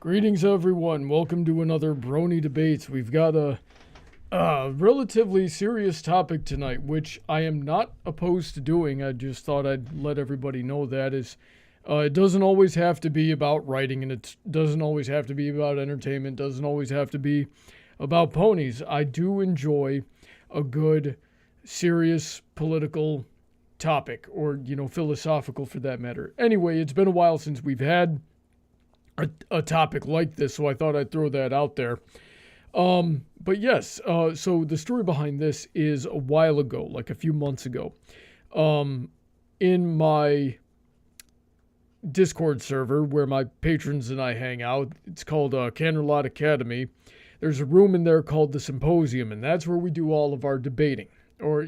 Greetings, everyone. Welcome to another Brony Debates. We've got a relatively serious topic tonight, which I am not opposed to doing. I just thought I'd let everybody know that is, it doesn't always have to be about writing, and it doesn't always have to be about entertainment, doesn't always have to be about ponies. I do enjoy a good, serious political topic, or, philosophical for that matter. Anyway, it's been a while since we've had a topic like this, so I thought I'd throw that out there. But yes, so the story behind this is a while ago, like a few months ago, in my Discord server where my patrons and I hang out. It's called Canterlot Academy. There's a room in there called the Symposium, and that's where we do all of our debating. Or,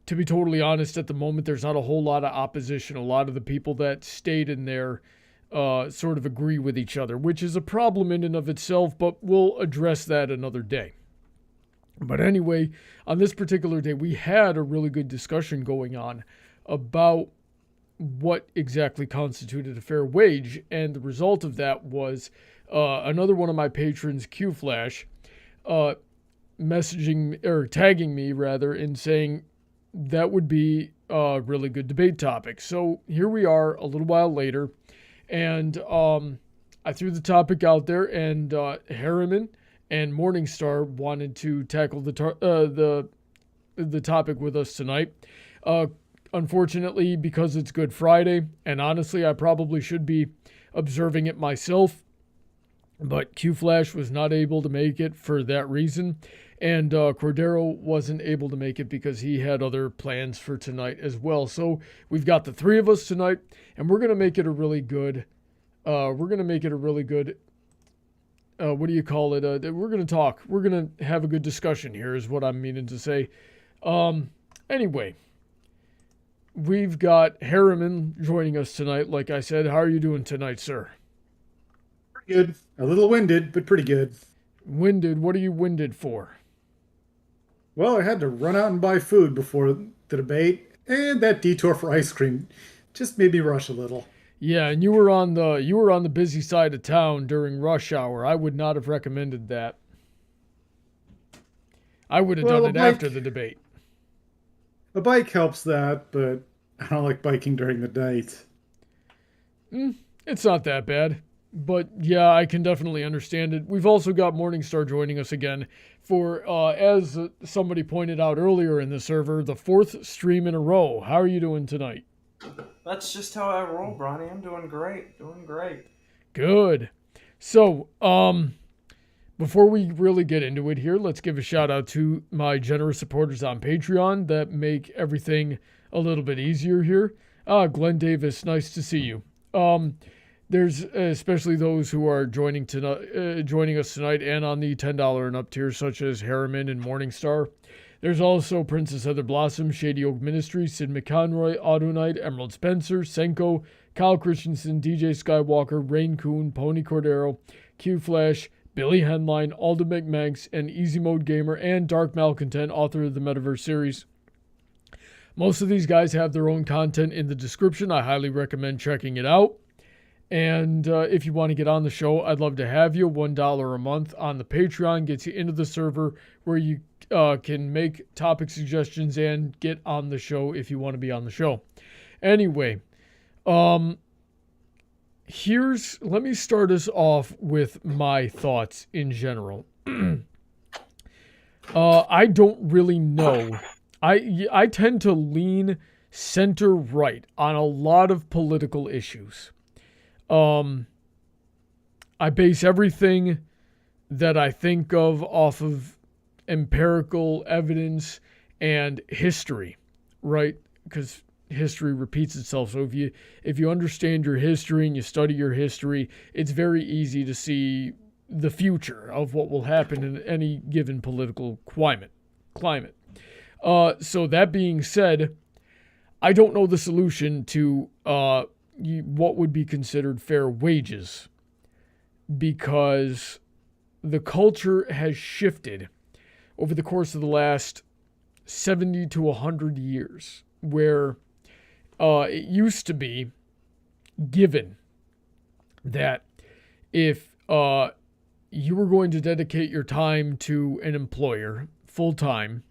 to be totally honest, at the moment, there's not a whole lot of opposition. A lot of the people that stayed in there sort of agree with each other, which is a problem in and of itself, but we'll address that another day. But anyway, on this particular day, we had a really good discussion going on about what exactly constituted a fair wage, and the result of that was another one of my patrons, QFlash, messaging, or tagging me rather, in saying that would be a really good debate topic. So here we are a little while later, and I threw the topic out there, and Hariman and Morningstar wanted to tackle the topic with us tonight. Unfortunately, because it's Good Friday, and honestly, I probably should be observing it myself, but QFlash was not able to make it for that reason. And Cordero wasn't able to make it because he had other plans for tonight as well. So we've got the three of us tonight, and we're going to make it a really good, what do you call it? We're going to talk. We're going to have a good discussion here is what I'm meaning to say. Anyway, we've got Hariman joining us tonight. Like I said, how are you doing tonight, sir? Pretty good. A little winded, but pretty good. Winded? What are you winded for? Well, I had to run out and buy food before the debate, and that detour for ice cream just made me rush a little. Yeah, and you were on the busy side of town during rush hour. I would not have recommended that. I would have Well, done it after the debate. a bike helps that, but I don't like biking during the night. It's not that bad. But yeah, I can definitely understand it. We've also got Morningstar joining us again for, as somebody pointed out earlier in the server, the fourth stream in a row. How are you doing tonight? That's just how I roll, Brawny. I'm doing great. Doing great. Good. So, before we really get into it here, let's give a shout out to my generous supporters on Patreon that make everything a little bit easier here. Glenn Davis, nice to see you. There's especially those who are joining us tonight and on the $10 and up tier, such as Hariman and Morningstar. There's also Princess Heather Blossom, Shady Oak Ministry, Sid McConroy, Autoknight, Emerald Spencer, Senko, Kyle Christensen, DJ Skywalker, Rein-Kun, Pony Cordero, QFlash, Billy Henline, Alden MacManx, and EasyModeGamer, and Dark Malcontent, author of the Metaverse series. Most of these guys have their own content in the description. I highly recommend checking it out. And if you want to get on the show, I'd love to have you. $1 a month on the Patreon gets you into the server where you can make topic suggestions and get on the show if you want to be on the show. Anyway, let me start us off with my thoughts in general. I don't really know. I tend to lean center right on a lot of political issues. I base everything that I think of off of empirical evidence and history, right? Because history repeats itself. So if you understand your history and you study your history, it's very easy to see the future of what will happen in any given political climate. So that being said, I don't know the solution to what would be considered fair wages, because the culture has shifted over the course of the last 70 to 100 years, where it used to be given that if you were going to dedicate your time to an employer full time,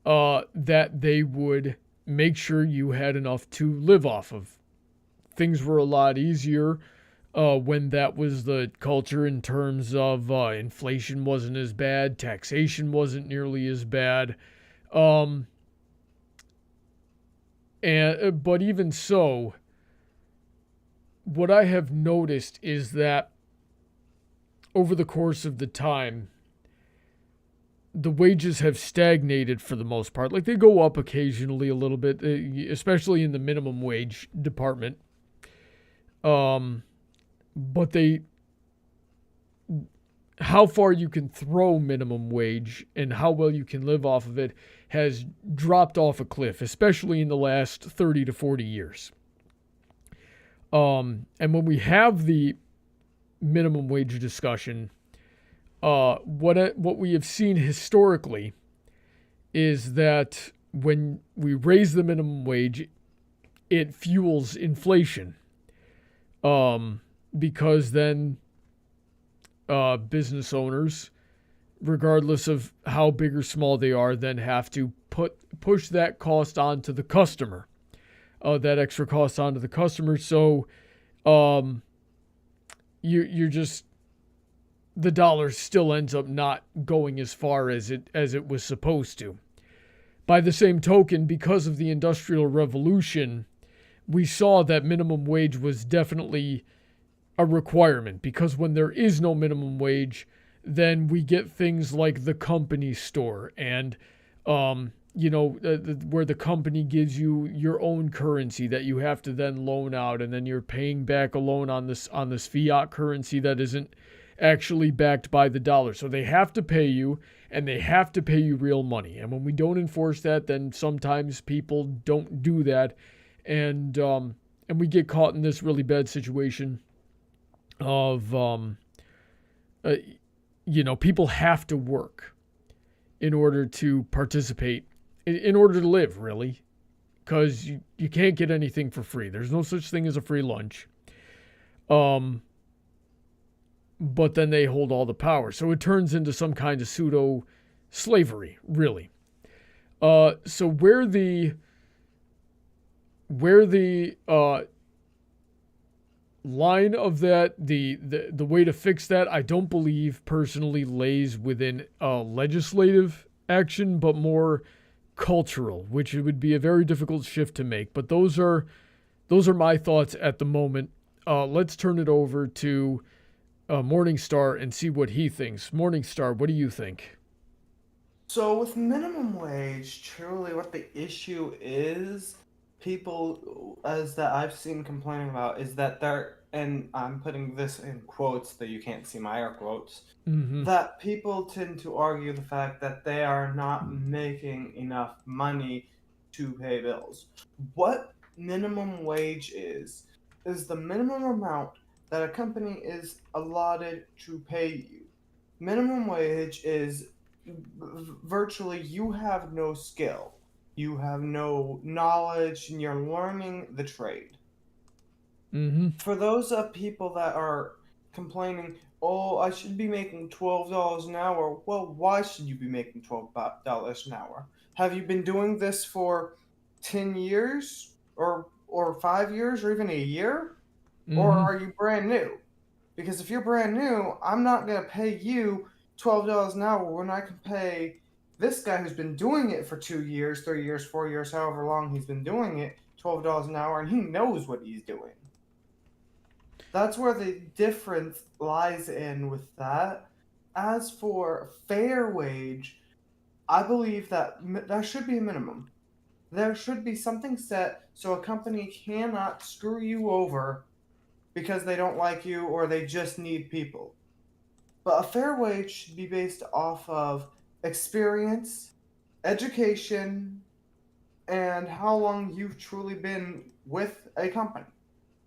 that they would make sure you had enough to live off of. Things were a lot easier when that was the culture, in terms of inflation wasn't as bad, taxation wasn't nearly as bad. But even so, what I have noticed is that over the course of the time, the wages have stagnated for the most part. Like, they go up occasionally a little bit, especially in the minimum wage department. But how far you can throw minimum wage and how well you can live off of it has dropped off a cliff, especially in the last 30 to 40 years. And when we have the minimum wage discussion, what we have seen historically is that when we raise the minimum wage, it fuels inflation. Because then business owners, regardless of how big or small they are, then have to push that cost onto the customer, that extra cost onto the customer. So you're just, the dollar still ends up not going as far as it was supposed to. By the same token, because of the Industrial Revolution, we saw that minimum wage was definitely a requirement, because when there is no minimum wage, then we get things like the company store and where the company gives you your own currency that you have to then loan out, and then you're paying back a loan on this fiat currency that isn't actually backed by the dollar. So they have to pay you, and they have to pay you real money. And when we don't enforce that, then sometimes people don't do that, and we get caught in this really bad situation of people have to work in order to participate, in order to live, really, because you can't get anything for free. There's no such thing as a free lunch. But then they hold all the power, so it turns into some kind of pseudo slavery, really. So where the line of that, the way to fix that, I don't believe personally lays within legislative action, but more cultural, which it would be a very difficult shift to make. But those are my thoughts at the moment. Let's turn it over to Morningstar and see what he thinks. Morningstar, what do you think? So with minimum wage, truly what the issue is, people as that I've seen complaining about, is that they're, and I'm putting this in quotes that you can't see my air quotes, that people tend to argue the fact that they are not making enough money to pay bills. What minimum wage is the minimum amount that a company is allotted to pay you. Minimum wage is virtually, you have no skill, you have no knowledge, and you're learning the trade. For those people that are complaining, oh, I should be making $12 an hour. Well, why should you be making $12 an hour? Have you been doing this for 10 years or 5 years or even a year? Or are you brand new? Because if you're brand new, I'm not going to pay you $12 an hour when I can pay this guy who's been doing it for 2 years, 3 years, 4 years, however long he's been doing it, $12 an hour, and he knows what he's doing. That's where the difference lies in with that. As for fair wage, I believe that there should be a minimum. There should be something set so a company cannot screw you over because they don't like you or they just need people. But a fair wage should be based off of experience, education, and how long you've truly been with a company.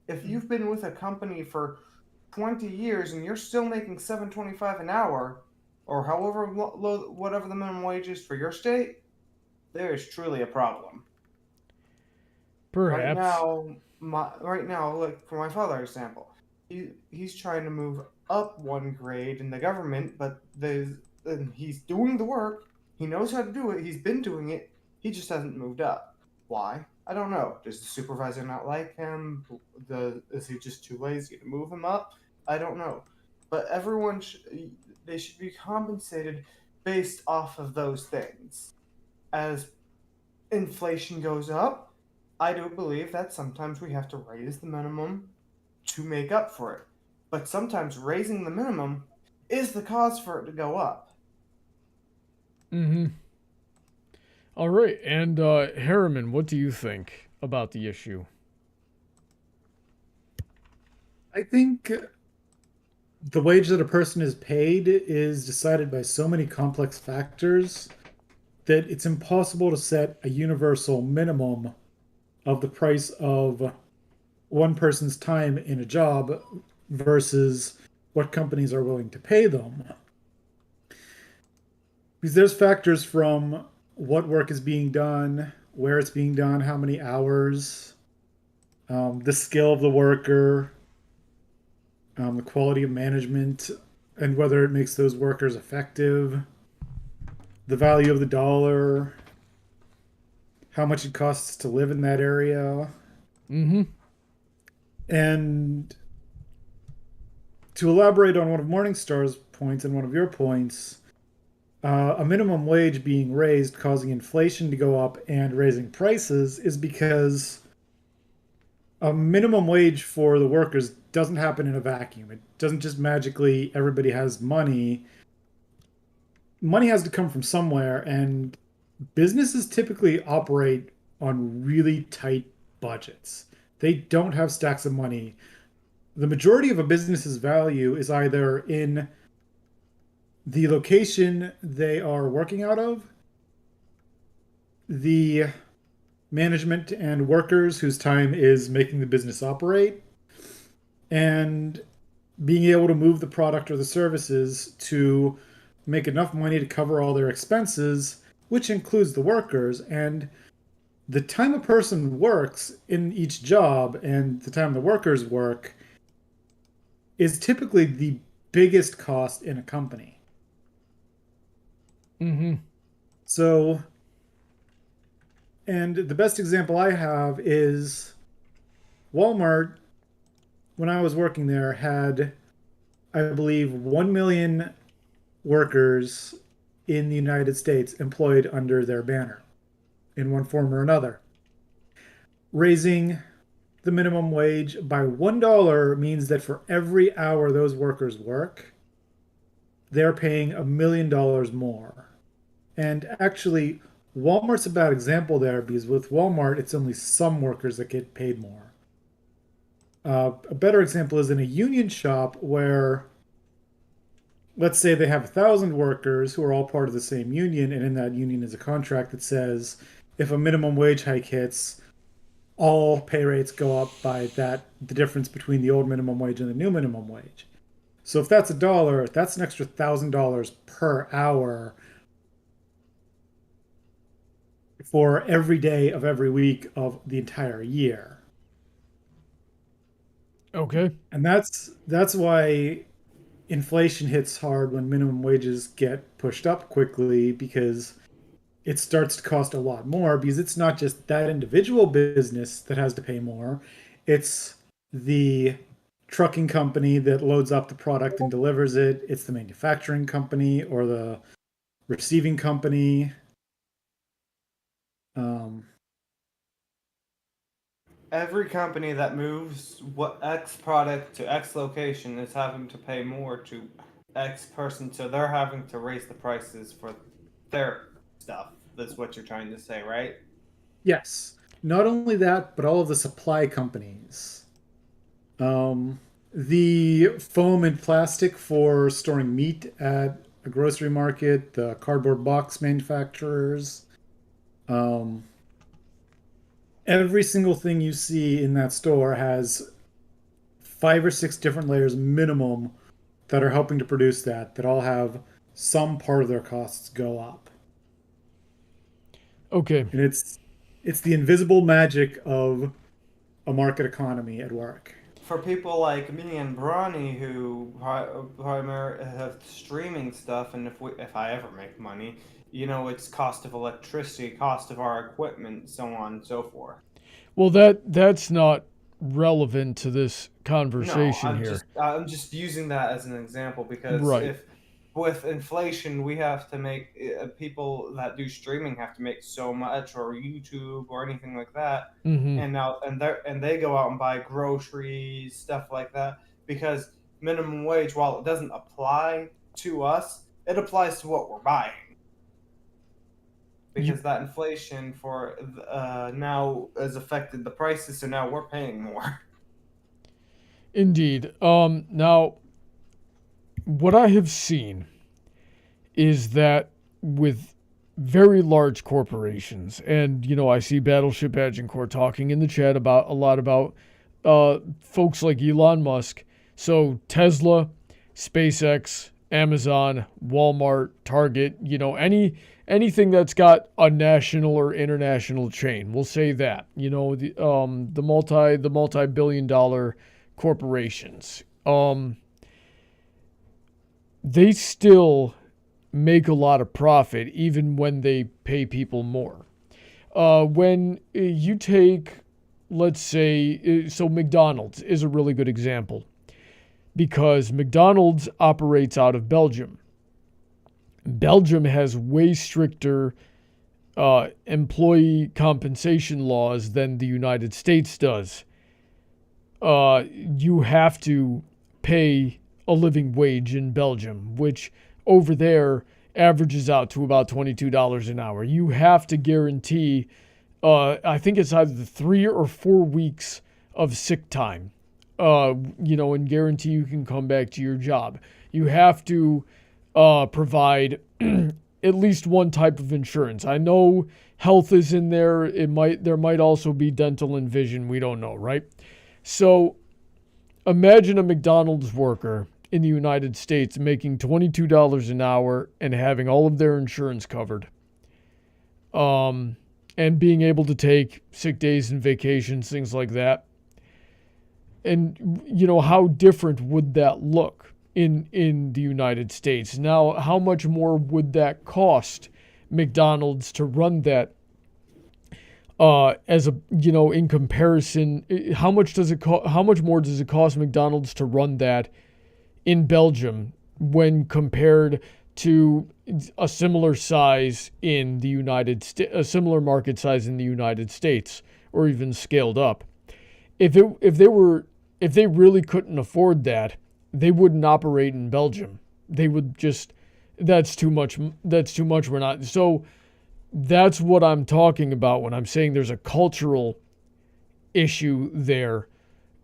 If you've been with a company for 20 years and you're still making $7.25 an hour, or however low, whatever the minimum wage is for your state, there is truly a problem. Perhaps. Right now, like for my father example, he's trying to move up one grade in the government, but and he's doing the work. He knows how to do it. He's been doing it. He just hasn't moved up. Why? I don't know. Does the supervisor not like him? Is he just too lazy to move him up? I don't know. But they should be compensated based off of those things. As inflation goes up, I do believe that sometimes we have to raise the minimum to make up for it. But sometimes raising the minimum is the cause for it to go up. Mm-hmm. All right. And Hariman, what do you think about the issue? I think the wage that a person is paid is decided by so many complex factors that it's impossible to set a universal minimum of the price of one person's time in a job versus what companies are willing to pay them. Because there's factors from what work is being done, where it's being done, how many hours, the skill of the worker, the quality of management, and whether it makes those workers effective, the value of the dollar, how much it costs to live in that area. Mm-hmm. And to elaborate on one of Morningstar's points and one of your points, a minimum wage being raised, causing inflation to go up and raising prices, is because a minimum wage for the workers doesn't happen in a vacuum. It doesn't just magically everybody has money. Money has to come from somewhere, and businesses typically operate on really tight budgets. They don't have stacks of money. The majority of a business's value is either in the location they are working out of, the management and workers whose time is making the business operate, and being able to move the product or the services to make enough money to cover all their expenses, which includes the workers. And the time a person works in each job and the time the workers work is typically the biggest cost in a company. Mm-hmm. So, and the best example I have is Walmart, when I was working there, had, I believe, 1 million workers in the United States employed under their banner in one form or another. Raising the minimum wage by $1 means that for every hour those workers work, they're paying $1 million more. And actually, Walmart's a bad example there because with Walmart, it's only some workers that get paid more. A better example is in a union shop where, let's say they have 1,000 workers who are all part of the same union, and in that union is a contract that says if a minimum wage hike hits, all pay rates go up by the difference between the old minimum wage and the new minimum wage. So if that's $1, that's an extra $1,000 per hour for every day of every week of the entire year. Okay. And that's why inflation hits hard when minimum wages get pushed up quickly, because it starts to cost a lot more, because it's not just that individual business that has to pay more. It's the trucking company that loads up the product and delivers it. It's the manufacturing company or the receiving company. Every company that moves what X product to X location is having to pay more to X person, so they're having to raise the prices for their stuff. That's what you're trying to say, right? Yes. Not only that, but all of the supply companies. The foam and plastic for storing meat at a grocery market, the cardboard box manufacturers, every single thing you see in that store has 5 or 6 different layers minimum that are helping to produce that all have some part of their costs go up. Okay. And it's the invisible magic of a market economy at work. for people like me and Brawny who primarily have streaming stuff, and if I ever make money, it's cost of electricity, cost of our equipment, so on and so forth. Well, that's not relevant to this No, conversation here. I'm just using that as an example because Right. if with inflation we have to make people that do streaming have to make so much, or YouTube or anything like that, Mm-hmm. and they go out and buy groceries, stuff like that, because minimum wage, while it doesn't apply to us, it applies to what we're buying. Because that inflation for now has affected the prices, so now we're paying more. Indeed. Now, what I have seen is that with very large corporations, and I see Battleship Agincourt talking in the chat about a lot about folks like Elon Musk. So Tesla, SpaceX, Amazon, Walmart, Target, anything that's got a national or international chain. We'll say that. The multi-billion-dollar corporations. They still make a lot of profit even when they pay people more. When you take, let's say, so McDonald's is a really good example because McDonald's operates out of Belgium. Belgium has way stricter employee compensation laws than the United States does. You have to pay a living wage in Belgium, which over there averages out to about $22 an hour. You have to guarantee, I think it's either 3 or 4 weeks of sick time, and guarantee you can come back to your job. You have to provide at least one type of insurance. I know health is in there. There might also be dental and vision. We don't know, right? So imagine a McDonald's worker in the United States making $22 an hour and having all of their insurance covered. And being able to take sick days and vacations, things like that. And, how different would that look in the United States? Now, how much more would that cost McDonald's to run that as a, in comparison, how much more does it cost McDonald's to run that in Belgium when compared to a similar size in the United States, a similar market size in the United States, or even scaled up? If they really couldn't afford that, they wouldn't operate in Belgium. They would just, that's too much. We're not. So that's what I'm talking about when I'm saying there's a cultural issue there,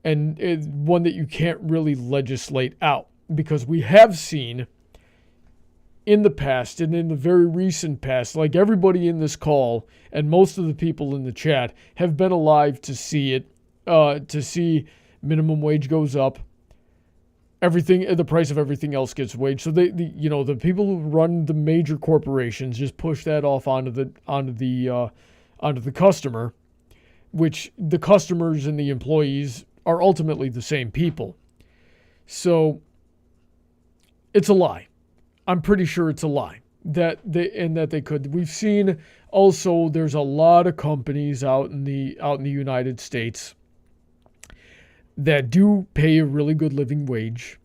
and one that you can't really legislate out, because we have seen in the past and in the very recent past, like everybody in this call and most of the people in the chat have been alive to see it, to see minimum wage goes up, the price of everything else gets waged. So the people who run the major corporations just push that off onto the customer, which the customers and the employees are ultimately the same people. So it's a lie. I'm pretty sure it's a lie that they could. We've seen also there's a lot of companies out in the United States that do pay a really good living wage.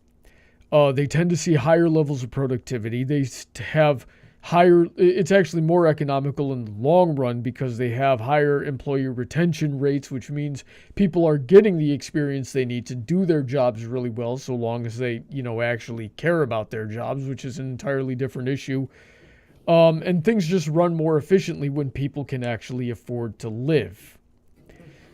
They tend to see higher levels of productivity. They have higher, it's actually more economical in the long run because they have higher employee retention rates, which means people are getting the experience they need to do their jobs really well, so long as they, actually care about their jobs, which is an entirely different issue. And things just run more efficiently when people can actually afford to live.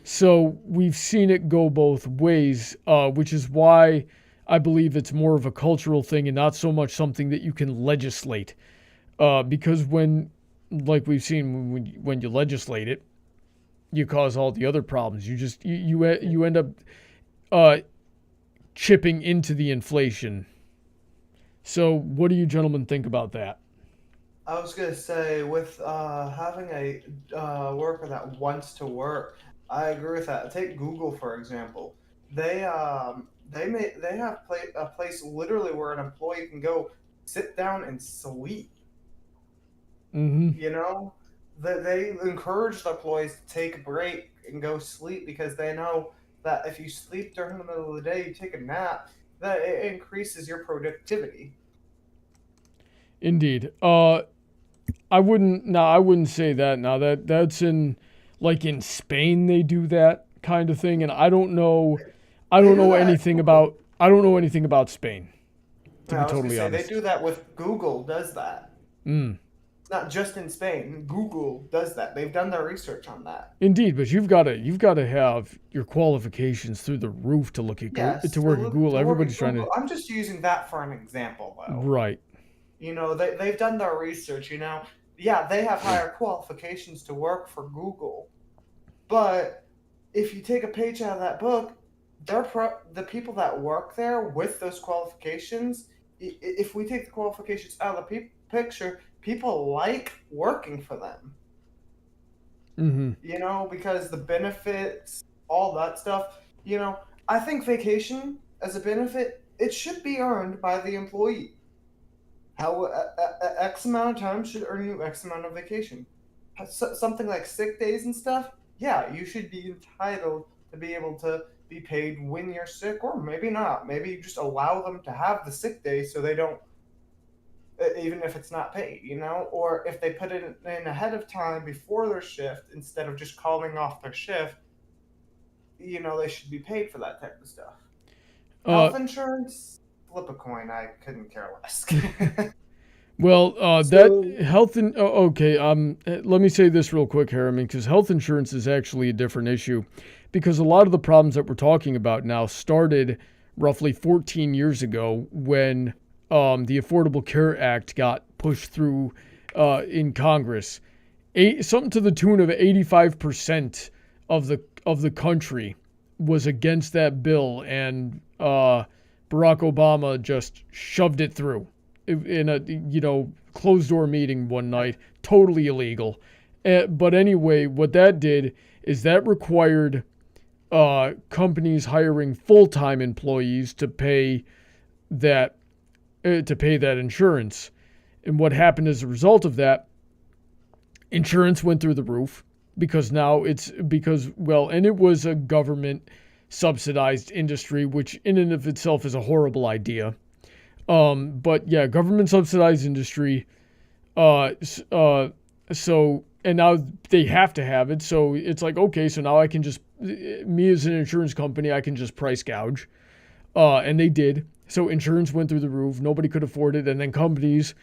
So we've seen it go both ways, which is why I believe it's more of a cultural thing and not so much something that you can legislate. Because like we've seen, when you legislate it, you cause all the other problems. You end up chipping into the inflation. So what do you gentlemen think about that? I was going to say, with having a worker that wants to work, I agree with that. Take Google, for example. they have a place literally where an employee can go sit down and sleep. Mm-hmm. You know, that they encourage the employees to take a break and go sleep because they know that if you sleep during the middle of the day, you take a nap, that it increases your productivity. Indeed. I wouldn't. No, I wouldn't say that. Now that's in, like in Spain, they do that kind of thing, and I don't know. I They don't do know that at anything Google. about. I don't know anything about Spain, to be I was gonna totally say they honest. do that with Google. Does that? Mm. Not just in Spain. Google does that. They've done their research on that. Indeed, but you've got to have your qualifications through the roof to look at Yes, to work at Google. to work Everybody's at trying to. Google. I'm just using that for an example, though. Right. You know, they've done their research, you know. Yeah, they have higher qualifications to work for Google. But if you take a page out of that book, the people that work there with those qualifications, if we take the qualifications out of the picture, people like working for them. Mm-hmm. You know, because the benefits, all that stuff, you know, I think vacation as a benefit, it should be earned by the employee. How X amount of time should earn you X amount of vacation. Something like sick days and stuff, yeah, you should be entitled to be able to be paid when you're sick, or maybe not. Maybe you just allow them to have the sick day so they don't, even if it's not paid, you know? Or if they put it in ahead of time before their shift instead of just calling off their shift, you know, they should be paid for that type of stuff. Health insurance, flip a coin. I couldn't care less. Well, So that health and okay. Let me say this real quick, Hariman, because health insurance is actually a different issue, because a lot of the problems that we're talking about now started roughly 14 years ago when the Affordable Care Act got pushed through in Congress. Something to the tune of 85% of the country was against that bill, and Barack Obama just shoved it through in a closed door meeting one night. Totally illegal. But anyway, what that did is that required companies hiring full-time employees to pay that insurance. And what happened as a result of that, insurance went through the roof, because now and it was a government subsidized industry, which in and of itself is a horrible idea. But yeah, government subsidized industry. So, and now they have to have it. So it's like, okay, so now I can just, me as an insurance company, I can just price gouge. And they did. So insurance went through the roof. Nobody could afford it. And then companies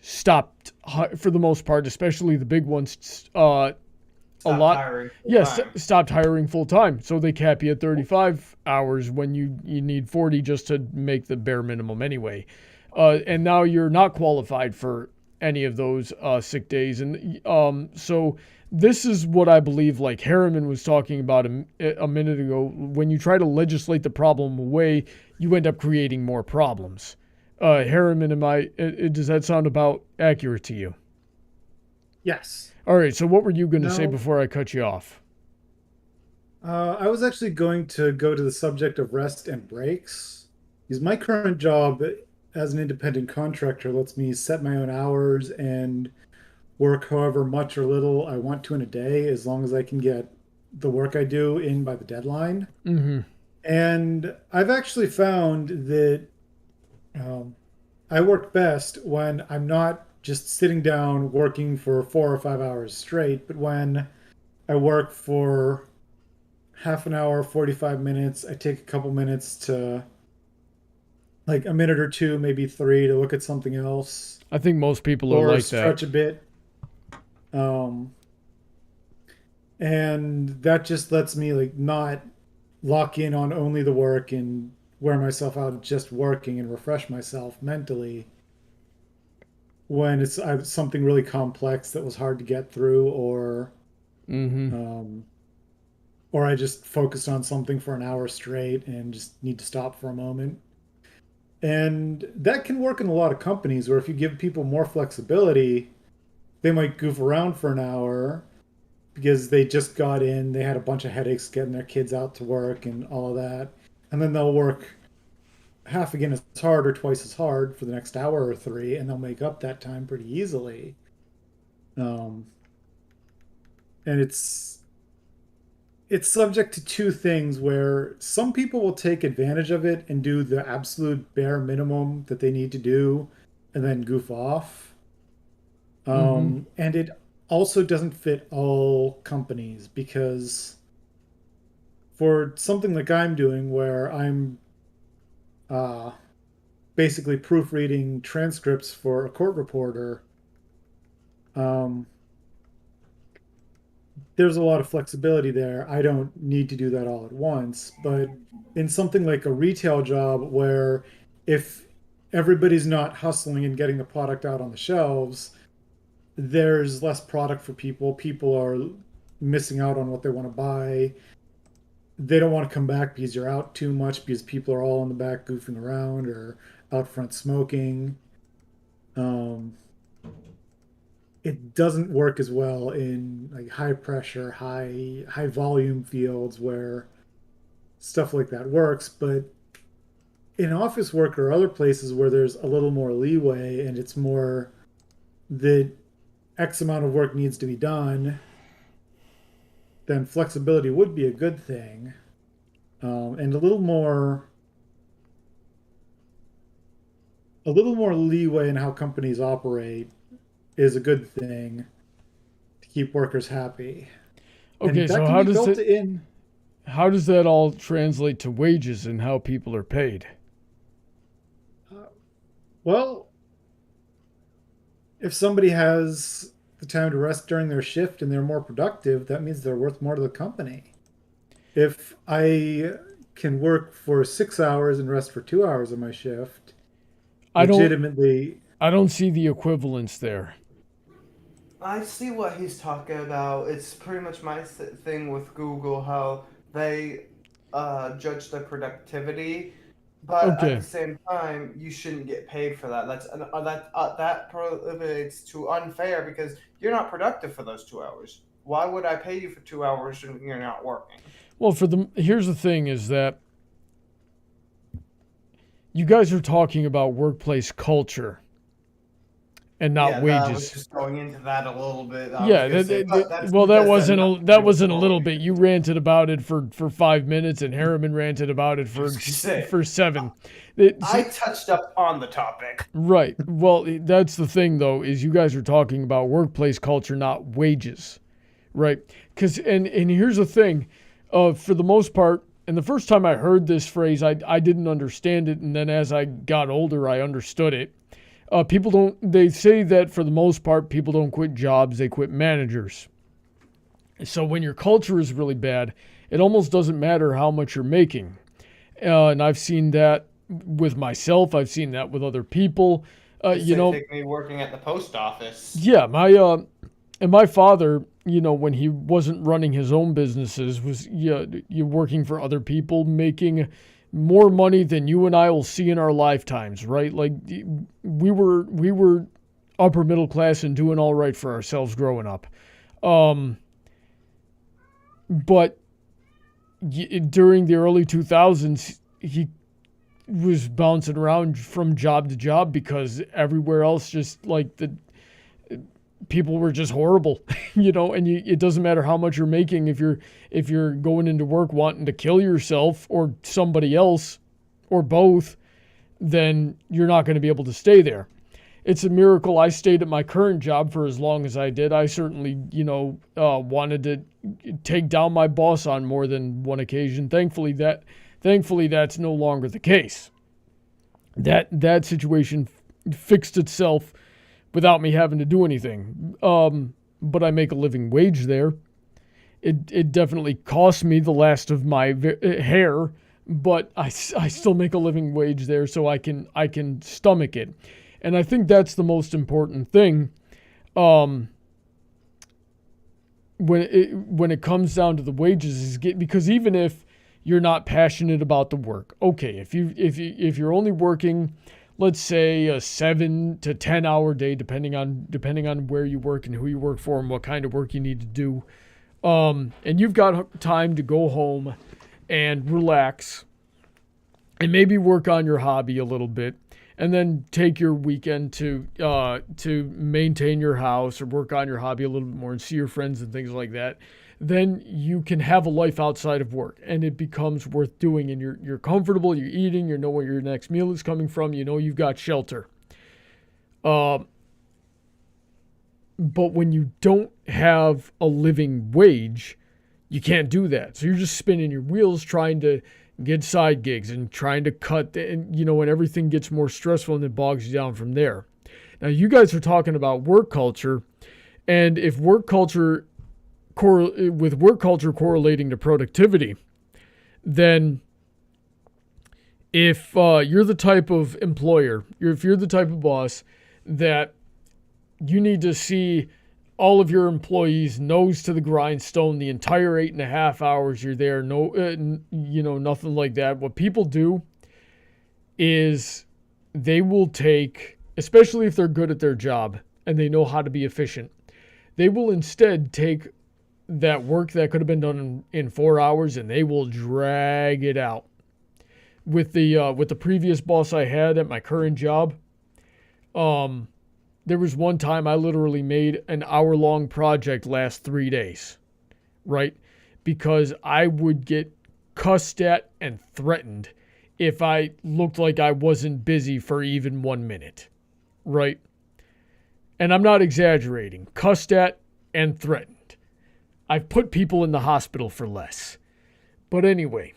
stopped, for the most part, especially the big ones, stopped hiring full time. So they cap you at 35 hours when you need 40 just to make the bare minimum anyway. And now you're not qualified for any of those sick days. And so this is what I believe, like Hariman was talking about a minute ago. When you try to legislate the problem away, you end up creating more problems. Hariman, does that sound about accurate to you? yes. All right, so what were you going to say No. before I cut you off? I was actually going to go to the subject of rest and breaks, because my current job as an independent contractor lets me set my own hours and work however much or little I want to in a day, as long as I can get the work I do in by the deadline. Mm-hmm. And I've actually found that I work best when I'm not just sitting down working for 4 or 5 hours straight, but when I work for half an hour, 45 minutes, I take a couple minutes to, like a minute or two, maybe three, to look at something else I think most people are or like stretch that. a bit. And that just lets me like not lock in on only the work and wear myself out just working and refresh myself mentally when it's something really complex that was hard to get through, Mm-hmm. um, or I just focused on something for an hour straight and just need to stop for a moment. And that can work in a lot of companies where if you give people more flexibility, they might goof around for an hour because they just got in, they had a bunch of headaches getting their kids out to work and all of that. and then they'll work half again as hard or twice as hard for the next hour or three, and they'll make up that time pretty easily. And it's subject to two things where some people will take advantage of it and do the absolute bare minimum that they need to do and then goof off. And it also doesn't fit all companies, because for something like I'm doing where I'm basically proofreading transcripts for a court reporter, there's a lot of flexibility there. I don't need to do that all at once. But in something like a retail job where if everybody's not hustling and getting the product out on the shelves, there's less product for people. People are missing out on what they want to buy. They don't want to come back because you're out too much, because people are all in the back goofing around or out front smoking. It doesn't work as well in like high pressure, high volume fields where stuff like that works. But in office work or other places where there's a little more leeway and it's more that X amount of work needs to be done, then flexibility would be a good thing. And a little more leeway in how companies operate is a good thing to keep workers happy. Okay, so how does that all translate to wages and how people are paid? Well, if somebody has the time to rest during their shift and they're more productive, that means they're worth more to the company. If I can work for 6 hours and rest for 2 hours of my shift, I don't see the equivalence there. I see what he's talking about. It's pretty much my thing with Google, how they judge the productivity, but at the same time, you shouldn't get paid for that. That prohibits to unfair, because you're not productive for those 2 hours. Why would I pay you for 2 hours when you're not working? Well, here's the thing is that you guys are talking about workplace culture and not wages. I was just going into that a little bit. That wasn't a little bit. You ranted about it for 5 minutes, and Hariman ranted about it for 7. I touched up on the topic. Right. Well, that's the thing, though, is you guys are talking about workplace culture, not wages, right? And here's the thing, for the most part. And the first time I heard this phrase, I didn't understand it, and then as I got older, I understood it. They say that for the most part, people don't quit jobs, they quit managers. So when your culture is really bad, it almost doesn't matter how much you're making. And I've seen that with myself, I've seen that with other people. Take me working at the post office. Yeah, my father, when he wasn't running his own businesses, was you're working for other people, making more money than you and I will see in our lifetimes, right? Like we were upper middle class and doing all right for ourselves growing up. But during the early 2000s, he was bouncing around from job to job because everywhere else just like people were just horrible, and it doesn't matter how much you're making if you're going into work wanting to kill yourself or somebody else or both, then you're not going to be able to stay there. It's a miracle I stayed at my current job for as long as I did. I certainly, wanted to take down my boss on more than one occasion. Thankfully, that's no longer the case. That situation fixed itself without me having to do anything. But I make a living wage there. It definitely cost me the last of my hair, but I still make a living wage there, so I can stomach it. And I think that's the most important thing. When it comes down to the wages, because even if you're not passionate about the work, okay, if you're only working, let's say a 7 to 10 hour day, depending on where you work and who you work for and what kind of work you need to do, and you've got time to go home and relax and maybe work on your hobby a little bit, and then take your weekend to maintain your house or work on your hobby a little bit more and see your friends and things like that, then you can have a life outside of work, and it becomes worth doing, and you're comfortable, you're eating, you know where your next meal is coming from, you know you've got shelter. But when you don't have a living wage, you can't do that. So you're just spinning your wheels trying to get side gigs and trying to cut, and when everything gets more stressful and it bogs you down from there. Now, you guys are talking about work culture, and if work culture correlating to productivity, then if you're the type of employer, if you're the type of boss that you need to see all of your employees nose to the grindstone the entire 8.5 hours you're there, nothing like that. What people do is they will take, especially if they're good at their job and they know how to be efficient, they will instead take that work that could have been done in 4 hours and they will drag it out. With the previous boss I had at my current job, there was one time I literally made an hour-long project last 3 days, right? Because I would get cussed at and threatened if I looked like I wasn't busy for even 1 minute, right? And I'm not exaggerating. Cussed at and threatened. I've put people in the hospital for less. But anyway,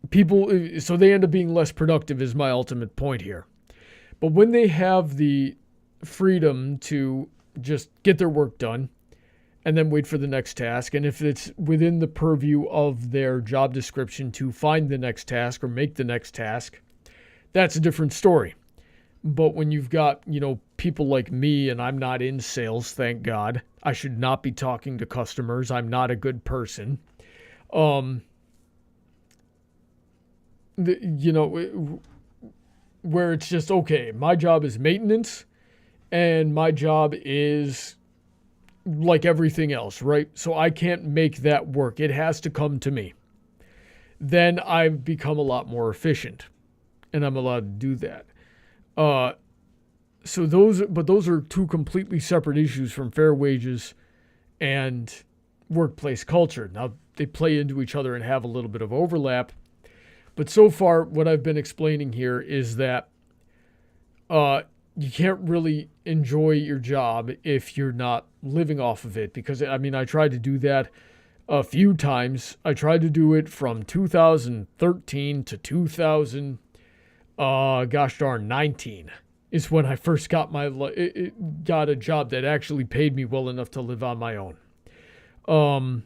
people, so they end up being less productive is my ultimate point here. But when they have the freedom to just get their work done and then wait for the next task, and if it's within the purview of their job description to find the next task or make the next task, that's a different story. But when you've got, people like me, and I'm not in sales, thank God. I should not be talking to customers. I'm not a good person. Where it's just, okay, my job is maintenance and my job is like everything else, right? So I can't make that work. It has to come to me. Then I've become a lot more efficient and I'm allowed to do that. So those are two completely separate issues from fair wages and workplace culture. Now they play into each other and have a little bit of overlap. But so far, what I've been explaining here is that you can't really enjoy your job if you're not living off of it. Because, I tried to do that a few times. I tried to do it from 2013 to 19 is when I first got got a job that actually paid me well enough to live on my own. And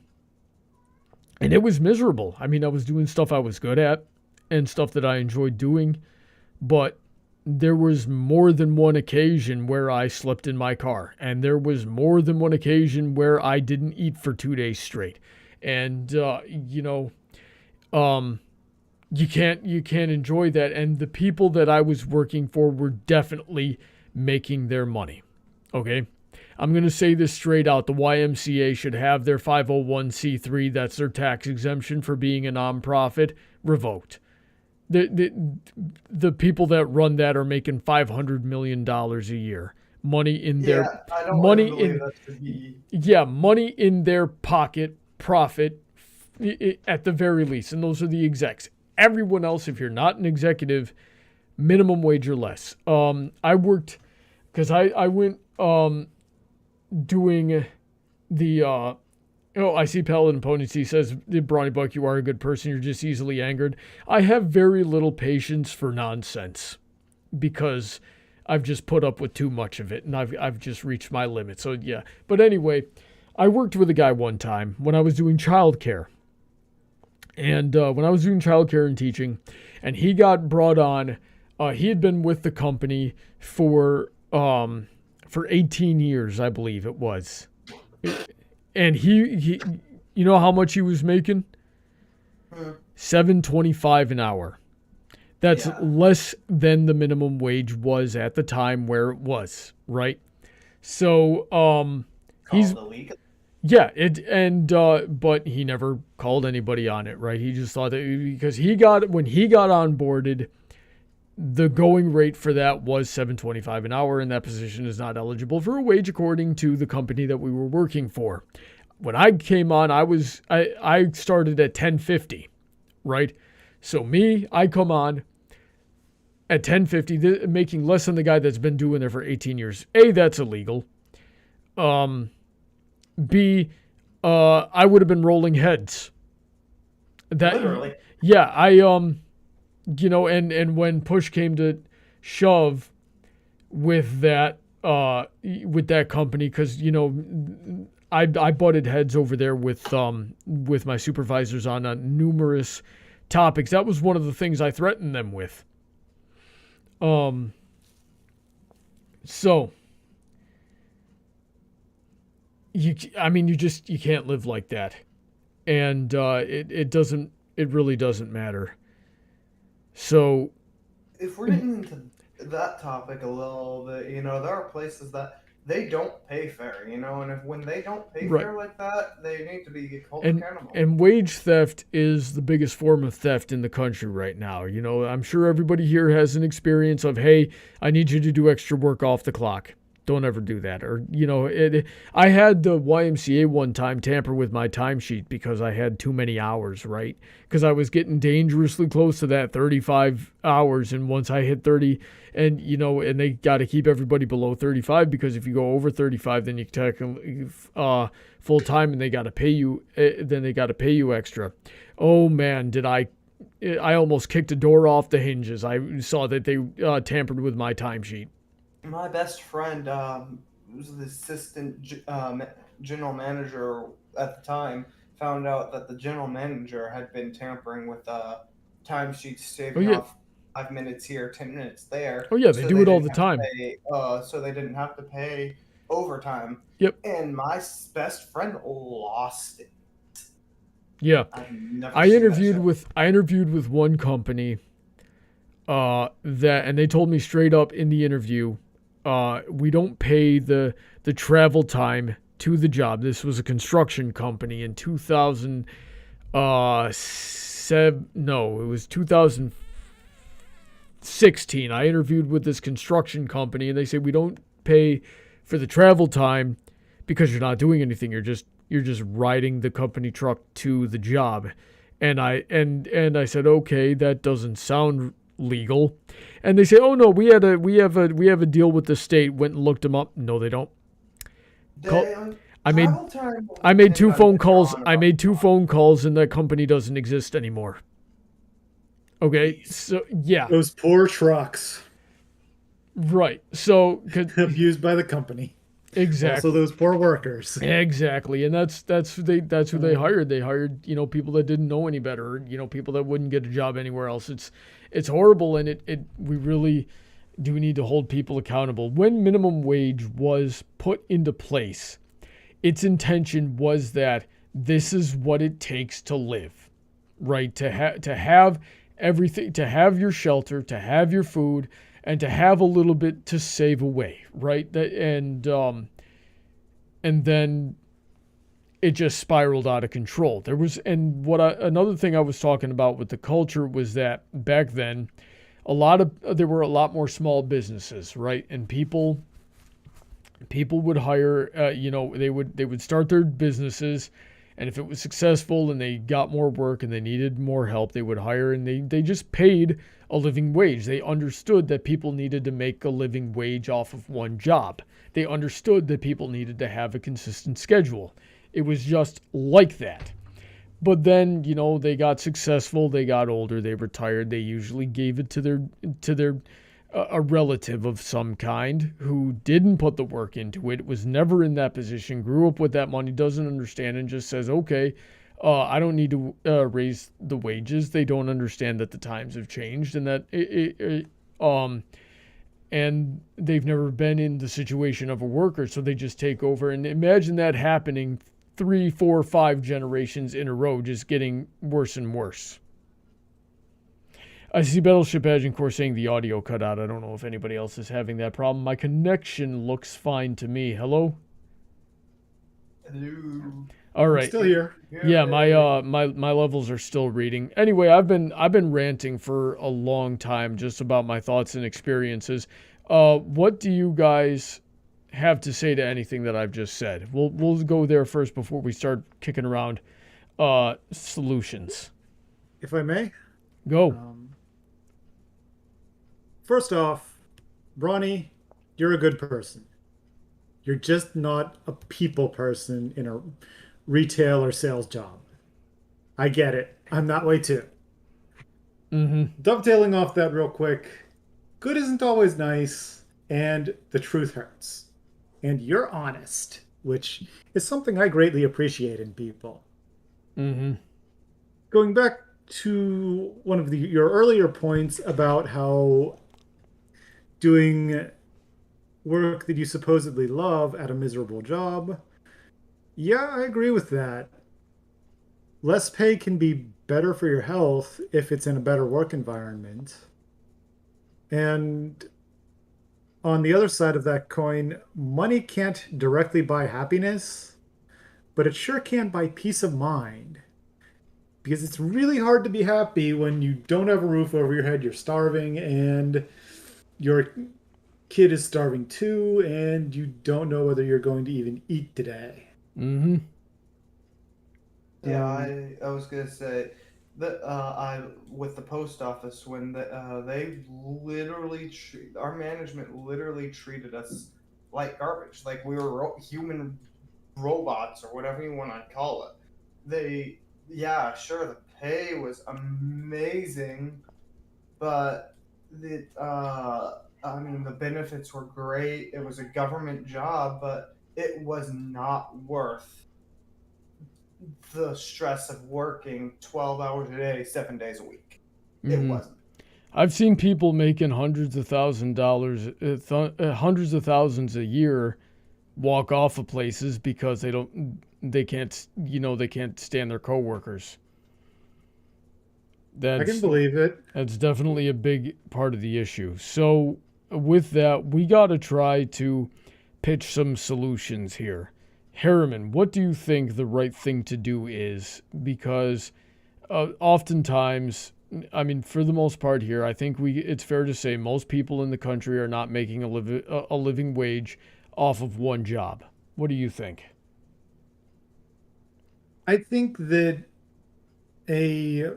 it was miserable. I was doing stuff I was good at and stuff that I enjoyed doing, but there was more than one occasion where I slept in my car, and there was more than one occasion where I didn't eat for 2 days straight. And you can't enjoy that. And the people that I was working for were definitely making their money. Okay? I'm going to say this straight out. The YMCA should have their 501c3, that's their tax exemption for being a nonprofit, revoked. The people that run that are making $500 million a year. Money in their money in their pocket, profit at the very least. And those are the execs. Everyone else, if you're not an executive, minimum wage or less. I worked because I went doing the I see Paladin Pony C says, Brawny Buck, you are a good person. You're just easily angered. I have very little patience for nonsense because I've just put up with too much of it and I've just reached my limit. So yeah. But anyway, I worked with a guy one time when I was doing childcare. And when I was doing childcare and teaching, and he got brought on, he had been with the company for 18 years, I believe it was. And he you know how much he was making? $7.25 an hour. That's less than the minimum wage was at the time where it was, right? So he's Yeah, but he never called anybody on it, right? He just thought that because when he got onboarded, the going rate for that was $7.25 an hour, and that position is not eligible for a wage according to the company that we were working for. When I came on, I started at $10.50, right? So I come on at $10.50, making less than the guy that's been doing it for 18 years. A, that's illegal. B, I would have been rolling heads. Literally. Yeah, and when push came to shove with that company, because I butted heads over there with my supervisors on numerous topics. That was one of the things I threatened them with. So you can't live like that, and it really doesn't matter. So if we're getting into that topic a little bit, there are places that they don't pay fair, and when they don't pay fair like that, they need to be held accountable. And wage theft is the biggest form of theft in the country right now. I'm sure everybody here has an experience of, hey, I need you to do extra work off the clock. Don't ever do that. Or, I had the YMCA one time tamper with my timesheet because I had too many hours, right? Because I was getting dangerously close to that 35 hours. And once I hit 30, and they got to keep everybody below 35, because if you go over 35, then you technically full time, and they got to pay you. Then they got to pay you extra. Oh man, I almost kicked a door off the hinges. I saw that they tampered with my timesheet. My best friend was the assistant general manager at the time, found out that the general manager had been tampering with timesheets, saving off 5 minutes here, 10 minutes there. Oh yeah, they do it all the time. So they didn't have to pay overtime. Yep. And my best friend lost it. Yeah. I interviewed with one company and they told me straight up in the interview, we don't pay the travel time to the job. This was a construction company in 2007. No, it was 2016. I interviewed with this construction company, and they say we don't pay for the travel time because you're not doing anything. You're just riding the company truck to the job. And I said, okay, that doesn't sound legal. And they say, oh no, we have a deal with the state. Went and looked them up. No, they don't. I made two phone calls, and that company doesn't exist anymore. Okay, so yeah, those poor trucks, right? So abused by the company. Exactly. Also, those poor workers. Exactly, and that's who they hired. They hired people that didn't know any better. People that wouldn't get a job anywhere else. It's horrible, and we really do need to hold people accountable. When minimum wage was put into place, its intention was that this is what it takes to live, right? To have everything, to have your shelter, to have your food, and to have a little bit to save away, right? And then it just spiraled out of control. Another thing I was talking about with the culture was that back then, there were a lot more small businesses, right? And people would hire, they would start their businesses, and if it was successful and they got more work and they needed more help, they would hire, and they just paid a living wage. They understood that people needed to make a living wage off of one job. They understood that people needed to have a consistent schedule. It was just like that. But then, they got successful, they got older, they retired. They usually gave it to a relative of some kind who didn't put the work into it, was never in that position, grew up with that money, doesn't understand, and just says, okay, I don't need to raise the wages. They don't understand that the times have changed, and that and they've never been in the situation of a worker, so they just take over. And imagine that happening 3, 4, 5 generations in a row, just getting worse and worse. I see Battleship Agincourt saying the audio cut out. I don't know if anybody else is having that problem. My connection looks fine to me. Hello? Hello. All I'm right. still here. Yeah, my levels are still reading. Anyway, I've been ranting for a long time just about my thoughts and experiences. What do you guys have to say to anything that I've just said? We'll go there first before we start kicking around solutions. If I may. Go. First off, Brawny, you're a good person. You're just not a people person in a retail or sales job. I get it. I'm that way too. Mm-hmm. Dovetailing off that real quick, good isn't always nice, and the truth hurts. And you're honest, which is something I greatly appreciate in people. Mm-hmm. Going back to one of your earlier points about how doing work that you supposedly love at a miserable job, yeah, I agree with that. Less pay can be better for your health if it's in a better work environment. And on the other side of that coin, money can't directly buy happiness, but it sure can buy peace of mind. Because it's really hard to be happy when you don't have a roof over your head, you're starving, and your kid is starving too, and you don't know whether you're going to even eat today. Mm-hmm. Yeah, I was gonna say that I with the post office when they literally our management literally treated us like garbage, like we were human robots or whatever you want to call it. Yeah, sure, the pay was amazing, but I mean, the benefits were great. It was a government job, but it was not worth the stress of working 12 hours a day, 7 days a week. It Mm-hmm. wasn't. I've seen people making hundreds of thousands a year walk off of places because they can't stand their coworkers. I can That's believe it. that's definitely a big part of the issue. So with that, we got to try to pitch some solutions here. Hariman, what do you think the right thing to do is? Because oftentimes, I mean, for the most part here, I think it's fair to say most people in the country are not making a living wage off of one job. What do you think? I think a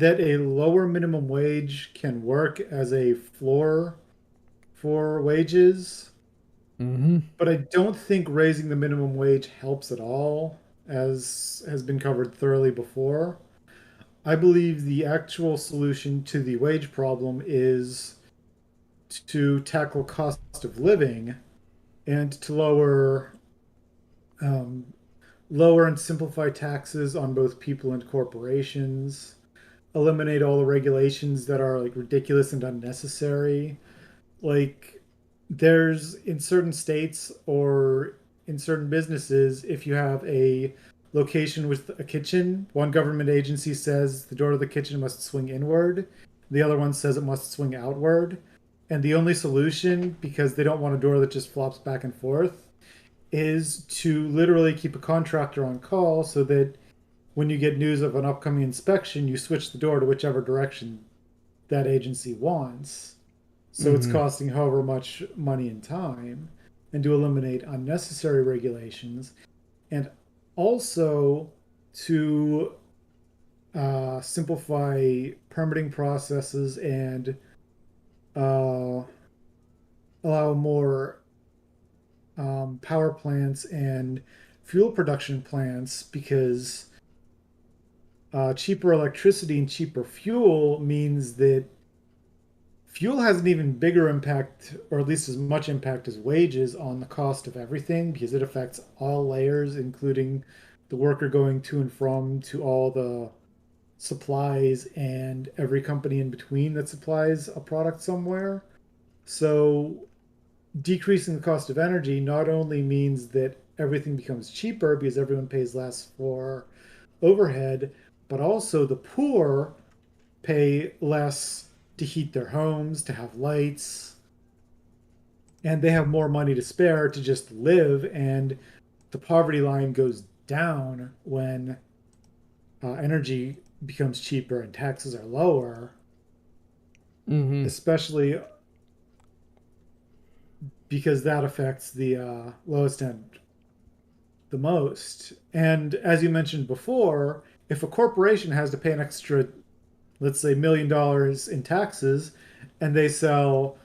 a lower minimum wage can work as a floor for wages, Mm-hmm. but I don't think raising the minimum wage helps at all, as has been covered thoroughly before. I believe the actual solution to the wage problem is to tackle cost of living and to um, lower and simplify taxes on both people and corporations, eliminate all the regulations that are like ridiculous and unnecessary. Like there's in certain states or in certain businesses, if you have a location with a kitchen, one government agency says the door to the kitchen must swing inward, the other one says it must swing outward. And the only solution, because they don't want a door that just flops back and forth, is to literally keep a contractor on call so that when you get news of an upcoming inspection, you switch the door to whichever direction that agency wants. So it's Mm-hmm. costing however much money and time, and to eliminate unnecessary regulations, and also to simplify permitting processes and uh, allow more power plants and fuel production plants because cheaper electricity and cheaper fuel means that fuel has an even bigger impact, or at least as much impact as wages, on the cost of everything because it affects all layers, including the worker going to and from to all the supplies and every company in between that supplies a product somewhere. So decreasing the cost of energy not only means that everything becomes cheaper because everyone pays less for overhead, but also the poor pay less to heat their homes, to have lights, and they have more money to spare to just live and the poverty line goes down when energy becomes cheaper and taxes are lower, especially because that affects the lowest end the most. And as you mentioned before, if a corporation has to pay an extra, let's say, $1 million in taxes, and they sell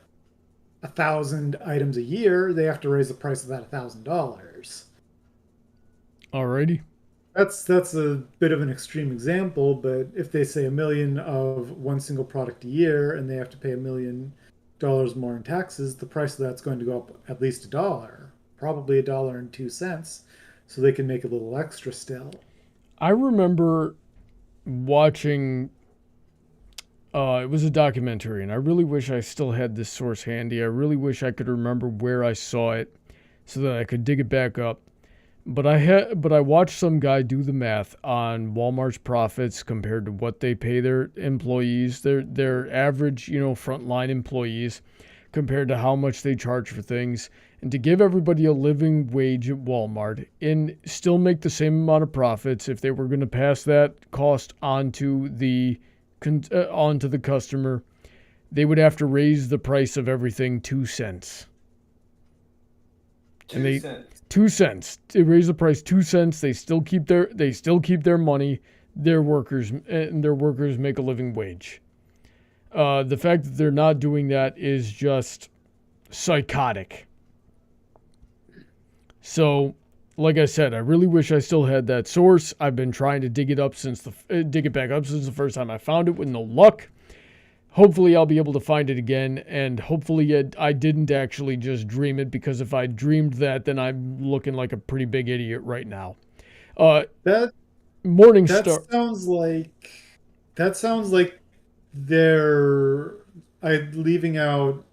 1,000 items a year, they have to raise the price of that $1,000. Alrighty. That's a bit of an extreme example, but if they say $1 million of one single product a year and they have to pay $1 million more in taxes, the price of that's going to go up at least $1, probably $1.02, so they can make a little extra still. I remember watching. It was a documentary, and I really wish I still had this source handy. I really wish I could remember where I saw it, so that I could dig it back up. But I watched some guy do the math on Walmart's profits compared to what they pay their employees, their average, frontline employees, compared to how much they charge for things, and to give everybody a living wage at Walmart and still make the same amount of profits if they were going to pass that cost onto the customer, they would have to raise the price of everything 2 cents. 2 cents. 2 cents. They raise the price 2 cents. They still keep their money. Their workers make a living wage. The fact that they're not doing that is just psychotic. So, like I said, I really wish I still had that source. I've been trying to dig it back up since the first time I found it with no luck. Hopefully I'll be able to find it again, and hopefully I didn't actually just dream it, because if I dreamed that, then I'm looking like a pretty big idiot right now. That Morningstar. That sounds like they're leaving out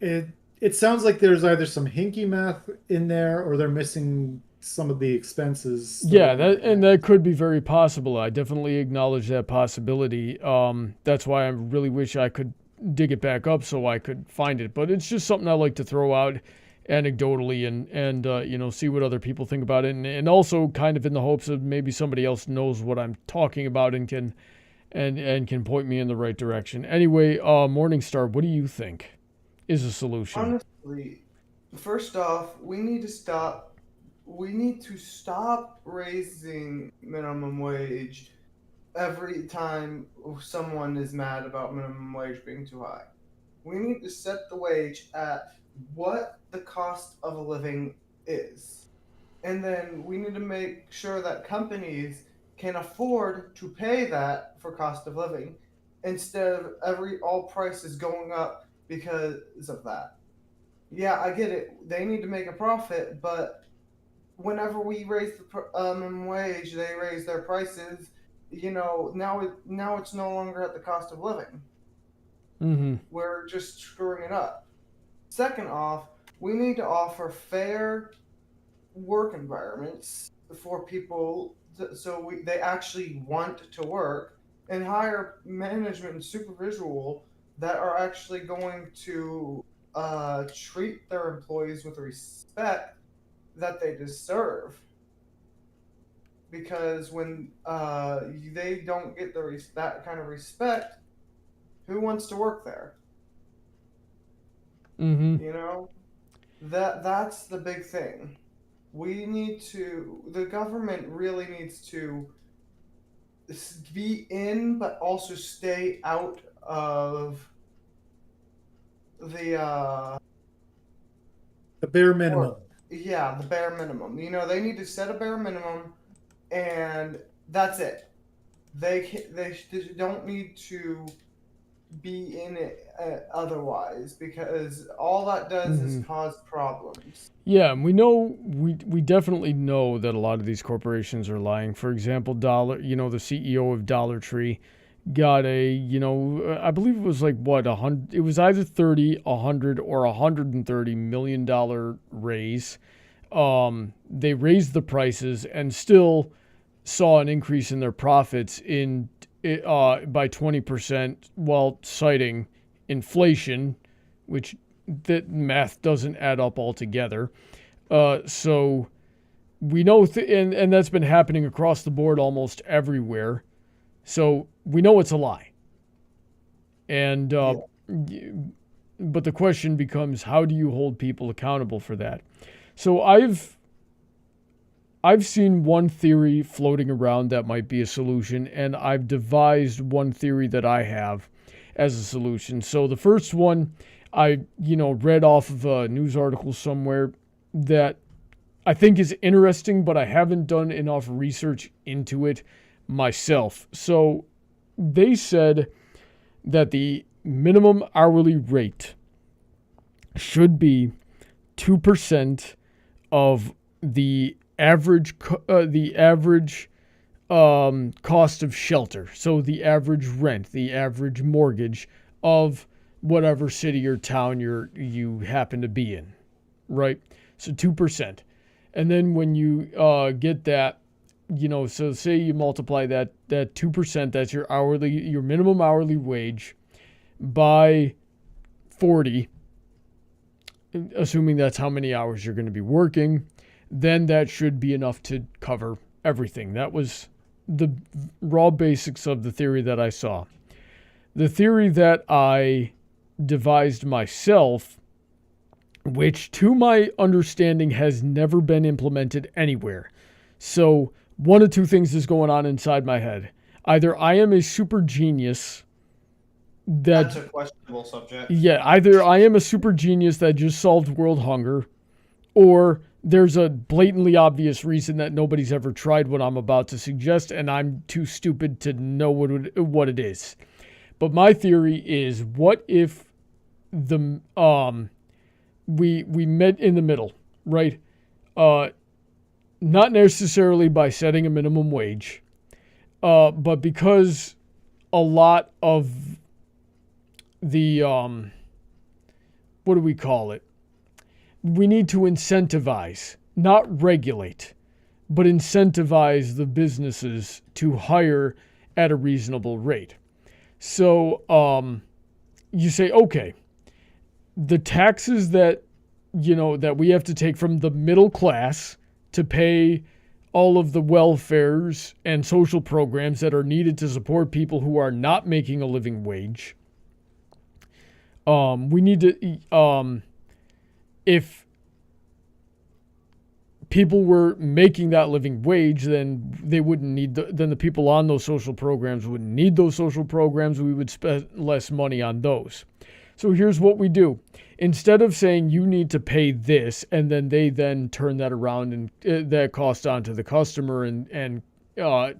it. It sounds like there's either some hinky math in there, or they're missing some of the expenses. Yeah, that could be very possible. I definitely acknowledge that possibility. That's why I really wish I could dig it back up so I could find it. But it's just something I like to throw out anecdotally and see what other people think about it, and also kind of in the hopes of maybe somebody else knows what I'm talking about and can point me in the right direction. Anyway, Morningstar, what do you think is a solution? Honestly, first off, we need to stop raising minimum wage every time someone is mad about minimum wage being too high. We need to set the wage at what the cost of a living is. And then we need to make sure that companies can afford to pay that for cost of living, instead of all prices going up because of that. Yeah, I get it. They need to make a profit, but whenever we raise the minimum wage, they raise their prices. Now it's no longer at the cost of living. Mm-hmm. We're just screwing it up. Second off, we need to offer fair work environments for people so they actually want to work, and hire management and supervisual that are actually going to treat their employees with respect that they deserve. Because when they don't get that kind of respect, who wants to work there? Mm-hmm. That's the big thing. The government really needs to be in, but also stay out of the bare minimum. Yeah, the bare minimum. They need to set a bare minimum, and that's it. They don't need to be in it otherwise, because all that does is cause problems. Yeah, and we definitely know that a lot of these corporations are lying. For example, the CEO of Dollar Tree got I believe it was like it was either 30, 100, or $130 million raise. They raised the prices and still saw an increase in their profits by 20%, while citing inflation, which that math doesn't add up altogether. So we know, and that's been happening across the board almost everywhere. So we know it's a lie. And but the question becomes, how do you hold people accountable for that? So I've seen one theory floating around that might be a solution, and I've devised one theory that I have as a solution. So the first one, I read off of a news article somewhere that I think is interesting, but I haven't done enough research into it myself. So they said that the minimum hourly rate should be 2% of the average cost of shelter. So the average rent, the average mortgage of whatever city or town you happen to be in, right? So 2%. And then when you get that, so say you multiply that 2%, that's your minimum hourly wage, by 40, assuming that's how many hours you're going to be working, then that should be enough to cover everything. That was the raw basics of the theory that I saw. The theory that I devised myself, which to my understanding has never been implemented anywhere. So one of two things is going on inside my head. Either I am a super genius That's a questionable subject. Yeah, either I am a super genius that just solved world hunger, or there's a blatantly obvious reason that nobody's ever tried what I'm about to suggest, and I'm too stupid to know what it is. But my theory is, what if the we met in the middle, right? Not necessarily by setting a minimum wage, but because a lot of the what do we call it? We need to incentivize, not regulate, but incentivize the businesses to hire at a reasonable rate. So you say, okay, the taxes that that we have to take from the middle class to pay all of the welfares and social programs that are needed to support people who are not making a living wage. We need to, if people were making that living wage, then they wouldn't need, then the people on those social programs wouldn't need those social programs. We would spend less money on those. So here's what we do. Instead of saying you need to pay this, and then they then turn that around and that cost onto the customer and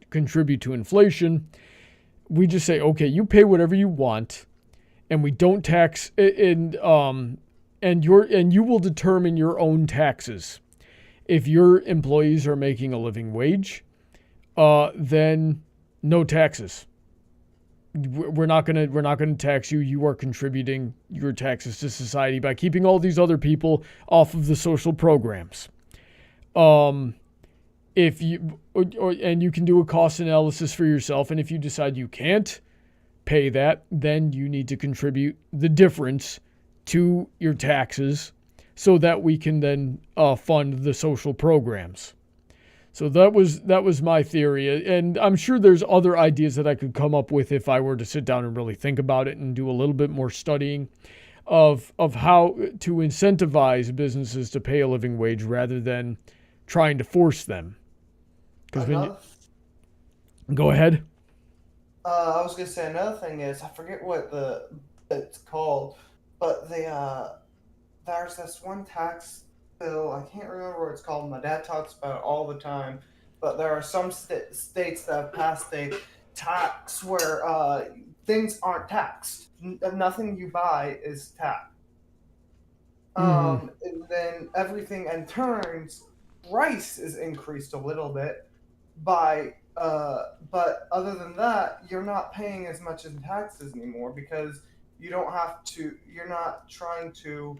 contribute to inflation, we just say, okay, you pay whatever you want, and we don't tax, and you will determine your own taxes. If your employees are making a living wage, then no taxes. We're not gonna tax you. You are contributing your taxes to society by keeping all these other people off of the social programs. If you and you can do a cost analysis for yourself, and if you decide you can't pay that, then you need to contribute the difference to your taxes so that we can then fund the social programs. So that was my theory, and I'm sure there's other ideas that I could come up with if I were to sit down and really think about it and do a little bit more studying of how to incentivize businesses to pay a living wage rather than trying to force them. Go ahead. I was gonna say another thing is, I forget what it's called, but there's this one tax bill, I can't remember what it's called. My dad talks about it all the time, but there are some states that have passed a tax where things aren't taxed. Nothing you buy is taxed. And then everything in turns, price is increased a little bit by but other than that, you're not paying as much in taxes anymore because you don't have to, you're not trying to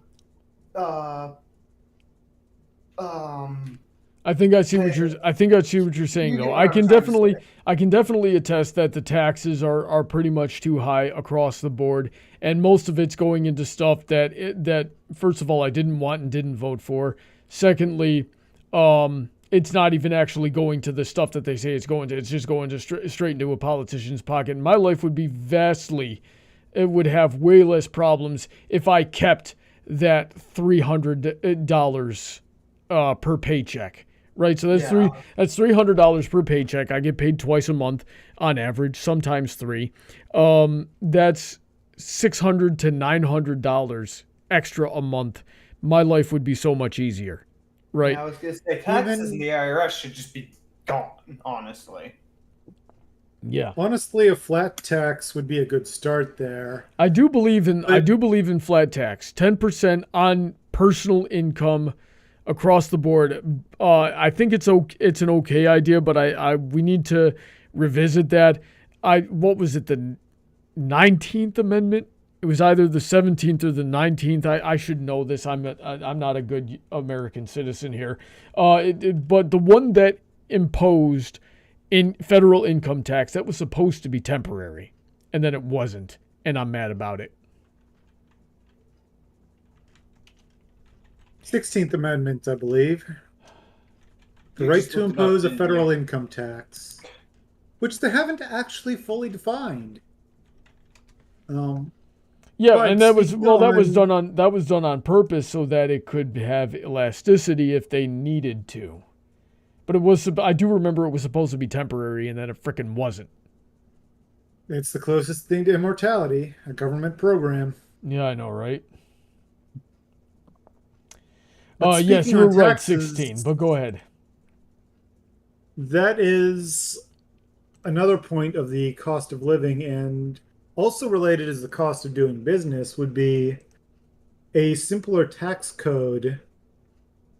I think I see what you're saying, though. I can definitely attest that the taxes are pretty much too high across the board, and most of it's going into stuff that first of all I didn't want and didn't vote for. Secondly, it's not even actually going to the stuff that they say it's going to. It's just going to straight into a politician's pocket. My life would be it would have way less problems if I kept that $300 per paycheck. Right, so that's that's $300 per paycheck. I get paid twice a month on average, sometimes three. That's $600 to $900 extra a month. My life would be so much easier, right? I was gonna say taxes in the IRS should just be gone, honestly. Yeah. Honestly, a flat tax would be a good start there. I do believe in flat tax, 10% on personal income across the board. I think it's an okay idea, but we need to revisit that. What was it, the 19th Amendment? It was either the 17th or the 19th. I should know this. I'm not a good American citizen here. But the one that imposed in federal income tax, that was supposed to be temporary, and then it wasn't, and I'm mad about it. 16th Amendment, I believe. The right to impose a federal income tax, which they haven't actually fully defined. Yeah, and that was done on purpose so that it could have elasticity if they needed to. But I do remember it was supposed to be temporary, and then it frickin' wasn't. It's the closest thing to immortality, a government program. Yeah, I know, right? Yes, you were right, 16, but go ahead. That is another point of the cost of living, and also related as the cost of doing business would be a simpler tax code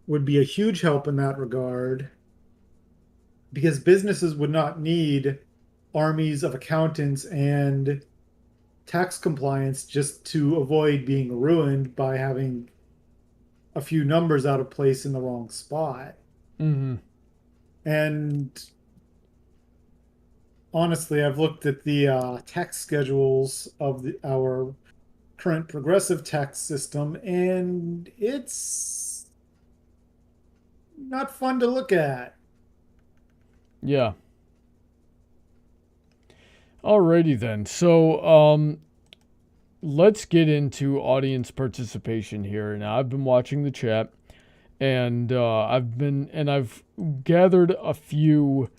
would be a huge help in that regard, because businesses would not need armies of accountants and tax compliance just to avoid being ruined by having a few numbers out of place in the wrong spot. Mm-hmm. And honestly, I've looked at the tax schedules of our current progressive tax system, and it's not fun to look at. Yeah. Alrighty then. So, let's get into audience participation here. Now, I've been watching the chat, and I've gathered a few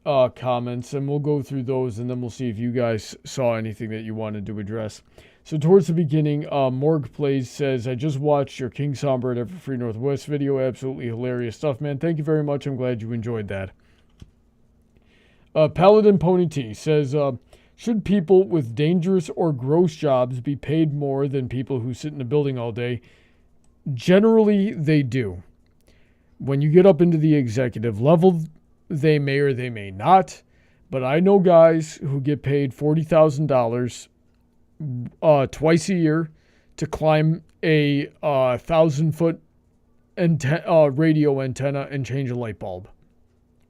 comments, and we'll go through those, and then we'll see if you guys saw anything that you wanted to address. So towards the beginning, Morg Plays says, I just watched your King Sombra at Everfree Northwest video. Absolutely hilarious stuff, man. Thank you very much. I'm glad you enjoyed that. Paladin Pony T says, should people with dangerous or gross jobs be paid more than people who sit in a building all day? Generally, they do. When you get up into the executive level, they may or they may not. But I know guys who get paid $40,000 twice a year to climb a 1,000-foot radio antenna and change a light bulb.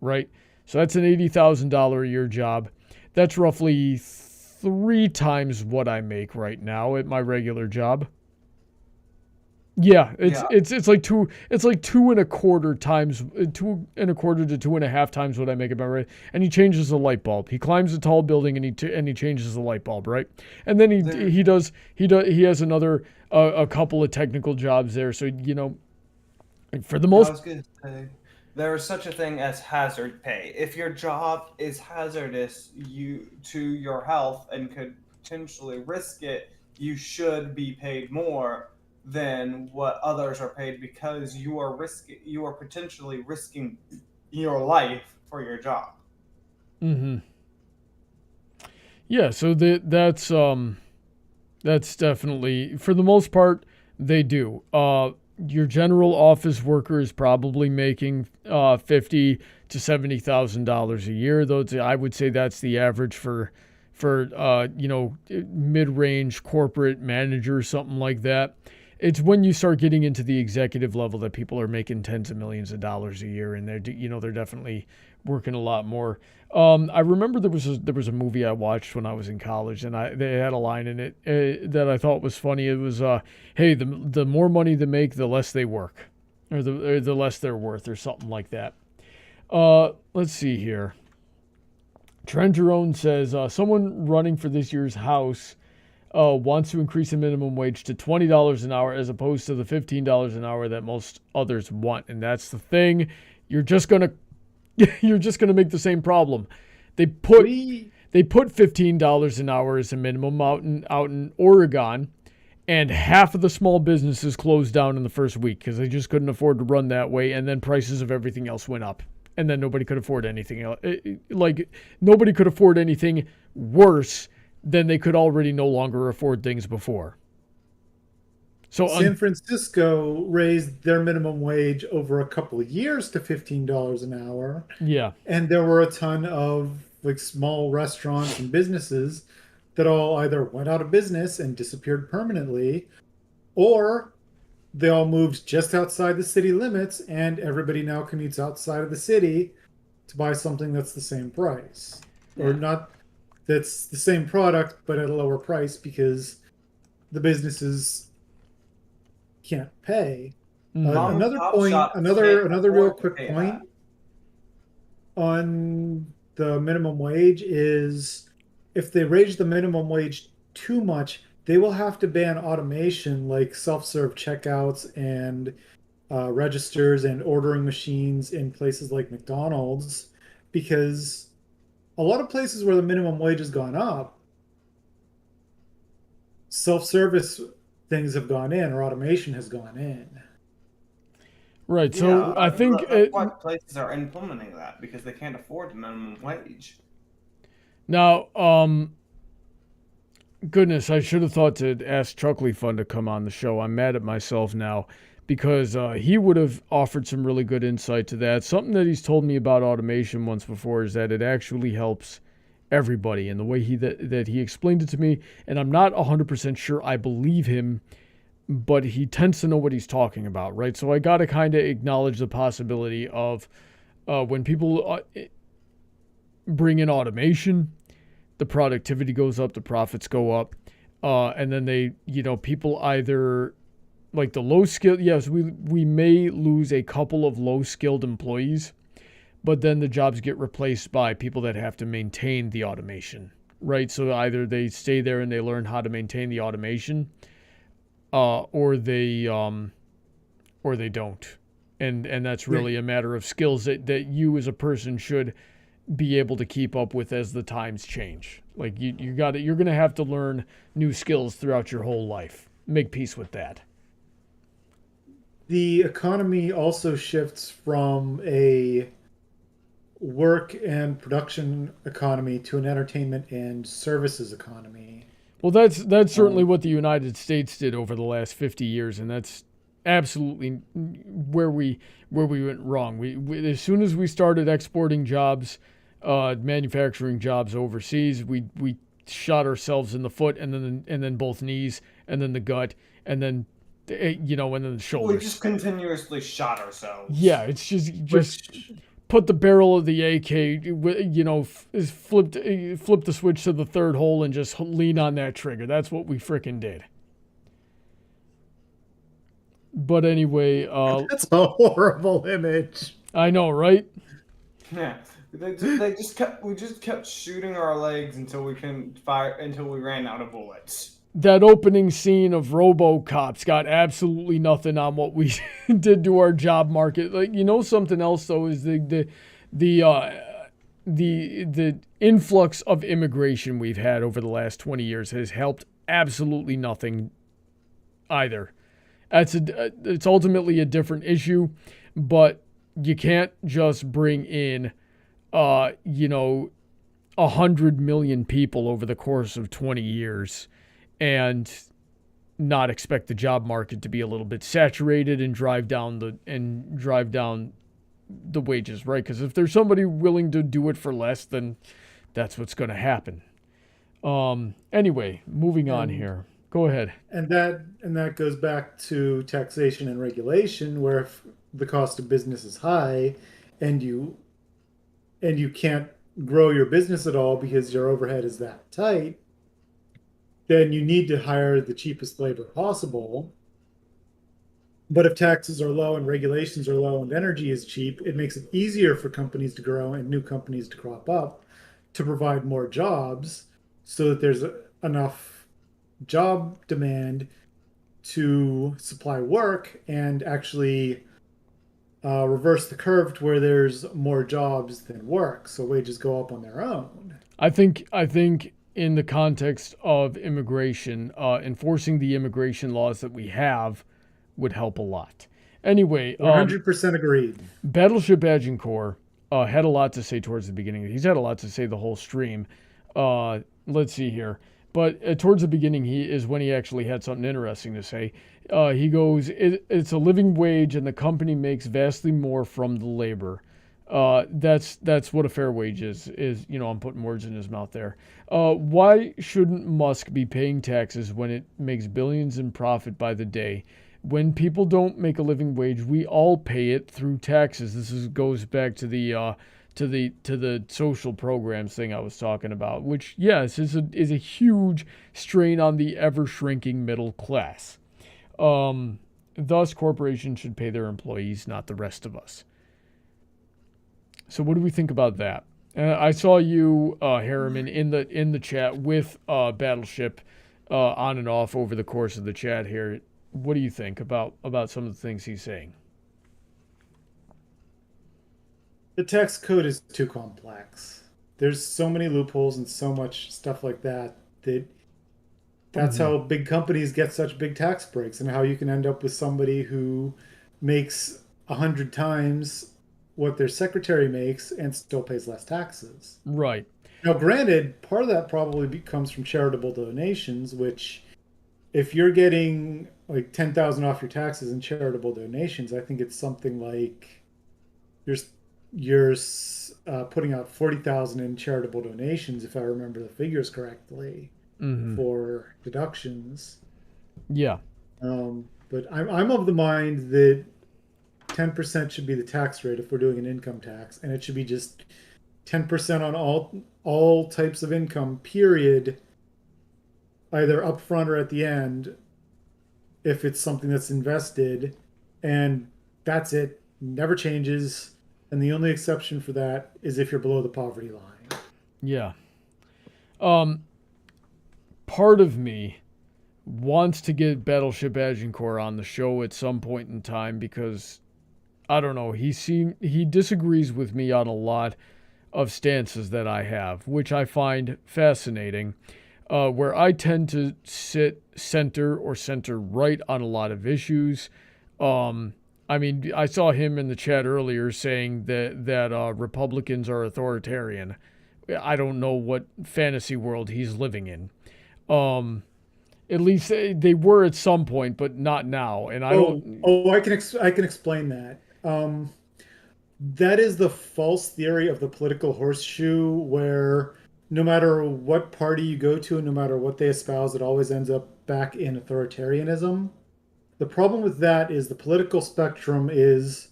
Right? So that's an $80,000 a year job. That's roughly 3 times what I make right now at my regular job. Yeah, it's like 2.25 times, 2.25 to 2.5 times what I make at my right. And he changes the light bulb. He climbs a tall building and he changes the light bulb, right? And then he has another a couple of technical jobs there. So for the most. I was gonna say, there is such a thing as hazard pay. If your job is hazardous to your health and could potentially risk it, you should be paid more than what others are paid, because you are potentially risking your life for your job. Mm-hmm. Yeah, so that's definitely, for the most part, they do. Your general office worker is probably making $50,000 to $70,000 a year, though I would say that's the average for mid-range corporate manager, something like that. It's when you start getting into the executive level that people are making tens of millions of dollars a year, and they're definitely working a lot more. I remember there was a movie I watched when I was in college, and they had a line in it that I thought was funny. It was, "Hey, the more money they make, the less they work." or the less they're worth, or something like that. Let's see here. Trent Jerome says someone running for this year's House wants to increase the minimum wage to $20 an hour as opposed to the $15 an hour that most others want, and that's the thing. You're just gonna make the same problem. They put $15 an hour as a minimum out in Oregon, and half of the small businesses closed down in the first week because they just couldn't afford to run that way, and then prices of everything else went up. And then nobody could afford anything else. Nobody could afford anything worse than they could already no longer afford things before. So San Francisco raised their minimum wage over a couple of years to $15 an hour. Yeah. And there were a ton of like small restaurants and businesses that all either went out of business and disappeared permanently, or they all moved just outside the city limits, and everybody now commutes outside of the city to buy something that's the same price. Or not, that's the same product, but at a lower price because the businesses can't pay. Another point, another real quick point on the minimum wage is if they raise the minimum wage too much, they will have to ban automation like self-serve checkouts and registers and ordering machines in places like McDonald's, because a lot of places where the minimum wage has gone up, self-service things have gone in or automation has gone in. Right. So I think why places are implementing that, because they can't afford the minimum wage. Now, goodness, I should have thought to ask ChucklyFun to come on the show. I'm mad at myself now because he would have offered some really good insight to that. Something that he's told me about automation once before is that it actually helps everybody, and the way that he explained it to me, and I'm not 100% sure I believe him, but he tends to know what he's talking about, right? So I got to kind of acknowledge the possibility of when people bring in automation, the productivity goes up, the profits go up, and then people either, like the low skill, yes, we may lose a couple of low skilled employees, but then the jobs get replaced by people that have to maintain the automation, right? So either they stay there and they learn how to maintain the automation, or they don't, and that's really a matter of skills that you as a person should be able to keep up with as the times change. Like you're going to have to learn new skills throughout your whole life. Make peace with that. The economy also shifts from a work and production economy to an entertainment and services economy. Well, that's certainly what the United States did over the last 50 years, and that's absolutely where we went wrong. We as soon as we started exporting jobs, manufacturing jobs overseas, we shot ourselves in the foot, and then both knees, and then the gut, and then and then the shoulders. We just continuously shot ourselves. Yeah, it's just put the barrel of the AK, flip the switch to the third hole and just lean on that trigger. That's what we frickin' did. But anyway, that's a horrible image. I know, right? Yeah, we just kept shooting our legs until we ran out of bullets. That opening scene of RoboCop's got absolutely nothing on what we did to our job market. Like, something else though is the influx of immigration we've had over the last 20 years has helped absolutely nothing either. It's ultimately a different issue, but you can't just bring in 100 million people over the course of 20 years and not expect the job market to be a little bit saturated and drive down the wages, right? Because if there's somebody willing to do it for less, then that's what's going to happen. Anyway, moving on here. Go ahead. And that goes back to taxation and regulation, where if the cost of business is high and you can't grow your business at all because your overhead is that tight, then you need to hire the cheapest labor possible. But if taxes are low and regulations are low and energy is cheap, it makes it easier for companies to grow and new companies to crop up to provide more jobs so that there's enough job demand to supply work and actually reverse the curve to where there's more jobs than work, so wages go up on their own. I think in the context of immigration, enforcing the immigration laws that we have would help a lot. Anyway, 100% agreed. Battleship Agincourt had a lot to say towards the beginning. He's had a lot to say the whole stream. Let's see here. But towards the beginning, he is when he actually had something interesting to say. He goes, "It's a living wage, and the company makes vastly more from the labor. That's what a fair wage is. I'm putting words in his mouth there. Why shouldn't Musk be paying taxes when it makes billions in profit by the day? When people don't make a living wage, we all pay it through taxes." Goes back to the social programs thing I was talking about, which yes is a huge strain on the ever shrinking middle class. Thus, corporations should pay their employees, not the rest of us. So, what do we think about that? I saw you, Hariman, in the chat with Battleship on and off over the course of the chat here. What do you think about some of the things he's saying? The tax code is too complex. There's so many loopholes and so much stuff like that's how big companies get such big tax breaks, and how you can end up with somebody who makes 100 times what their secretary makes and still pays less taxes. Right. Now, granted, part of that probably comes from charitable donations, which if you're getting like 10,000 off your taxes in charitable donations, I think it's something like you're putting out 40,000 in charitable donations, if I remember the figures correctly, for deductions. Yeah. But I'm of the mind that 10% should be the tax rate if we're doing an income tax, and it should be just 10% on all types of income, period, either upfront or at the end, if it's something that's invested, and that's it. Never changes. And the only exception for that is if you're below the poverty line. Yeah. Part of me wants to get Battleship Agincourt on the show at some point in time because, I don't know, he disagrees with me on a lot of stances that I have, which I find fascinating, where I tend to sit center or center right on a lot of issues. I saw him in the chat earlier saying that Republicans are authoritarian. I don't know what fantasy world he's living in. At least they were at some point, but not now. And I can explain that. That is the false theory of the political horseshoe, where no matter what party you go to and no matter what they espouse, it always ends up back in authoritarianism. The problem with that is the political spectrum is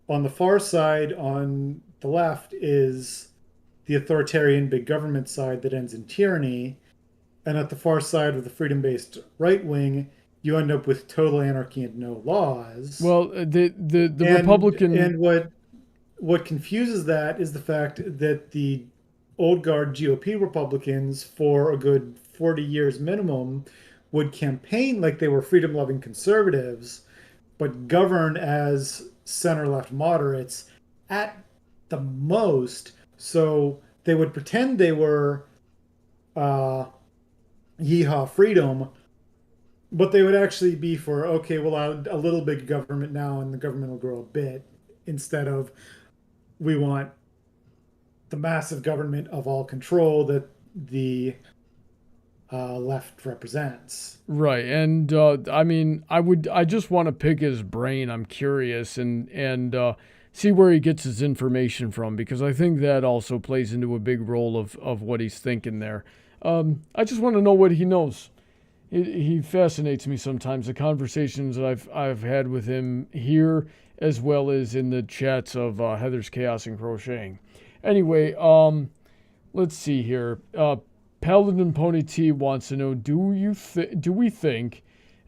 on the far side, on the left, is the authoritarian big government side that ends in tyranny. And at the far side of the freedom-based right wing, you end up with total anarchy and no laws. Well, the Republican... And what confuses that is the fact that the old guard GOP Republicans, for a good 40 years minimum, would campaign like they were freedom-loving conservatives, but govern as center-left moderates at the most. So they would pretend they were yeehaw freedom, but they would actually be for, okay, well, a little bit government now, and the government will grow a bit, instead of we want the massive government of all control that the left represents. Right. And I just want to pick his brain. I'm curious and see where he gets his information from, because I think that also plays into a big role of what he's thinking there. I just want to know what he knows. He fascinates me sometimes. The conversations I've had with him here, as well as in the chats of Heather's Chaos and Crocheting. Anyway, let's see here. Paladin Pony T wants to know: do we think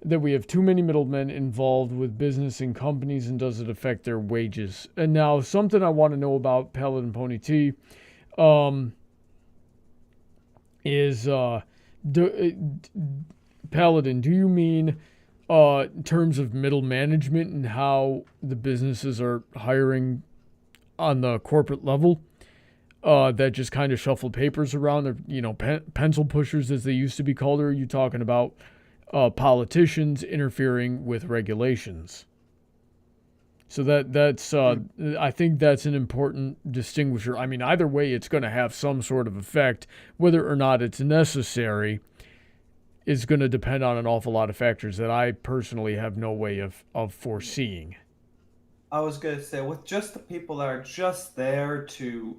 that we have too many middlemen involved with business and companies, and does it affect their wages? And now something I want to know about Paladin Pony T is Paladin, do you mean in terms of middle management and how the businesses are hiring on the corporate level that just kind of shuffle papers around? They're, pencil pushers, as they used to be called, or are you talking about politicians interfering with regulations? So that's I think that's an important distinguisher. I mean, either way, it's going to have some sort of effect. Whether or not it's necessary is going to depend on an awful lot of factors that I personally have no way of foreseeing. I was going to say, with just the people that are just there to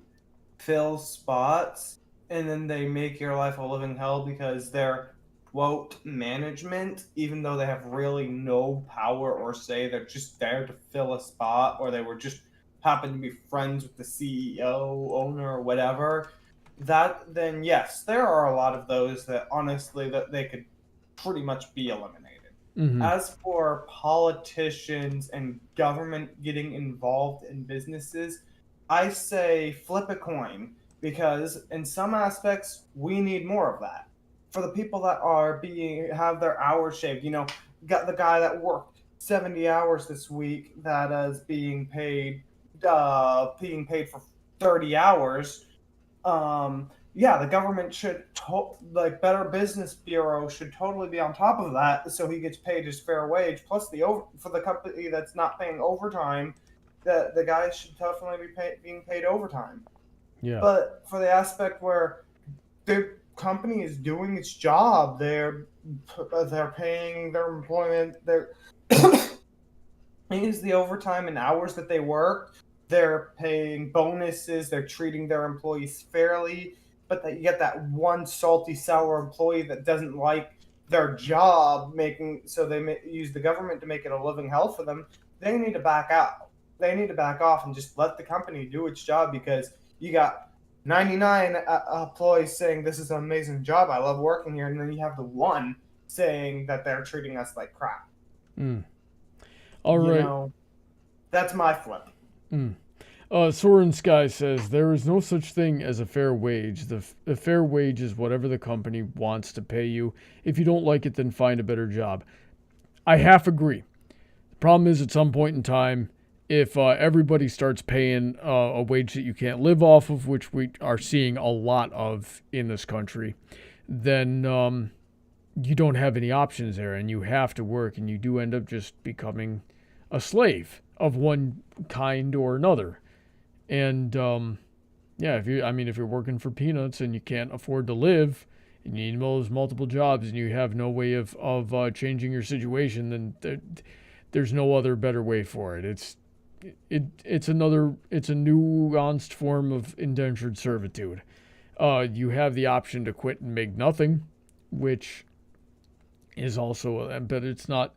fill spots, and then they make your life a living hell because they're, quote, management, even though they have really no power or say, they're just there to fill a spot, or they were just happen to be friends with the CEO, owner, or whatever, then yes, there are a lot of those that honestly that they could pretty much be eliminated. Mm-hmm. As for politicians and government getting involved in businesses, I say flip a coin, because in some aspects we need more of that. For the people that have their hours shaved, got the guy that worked 70 hours this week that is being paid for 30 hours. The government should, Better Business Bureau should totally be on top of that, so he gets paid his fair wage. Plus, for the company that's not paying overtime, the guy should definitely be being paid overtime. Yeah. But for the aspect where the company is doing its job, they're paying their employment, they're is the overtime and hours that they work. They're paying bonuses. They're treating their employees fairly. But you get that one salty, sour employee that doesn't like their job, so they use the government to make it a living hell for them. They need to back out. They need to back off and just let the company do its job, because you got 99 employees saying this is an amazing job, I love working here, and then you have the one saying that they're treating us like crap. All right. That's my flip. Soren Sky says, there is no such thing as a fair wage. The fair wage is whatever the company wants to pay you. If you don't like it, then find a better job. I half agree. The problem is, at some point in time, if everybody starts paying a wage that you can't live off of, which we are seeing a lot of in this country, then you don't have any options there, and you have to work, and you do end up just becoming a slave of one kind or another. And if you're working for peanuts and you can't afford to live, and you need those multiple jobs, and you have no way of changing your situation, then there's no other better way for it. It's a nuanced form of indentured servitude. You have the option to quit and make nothing, which is also, but it's not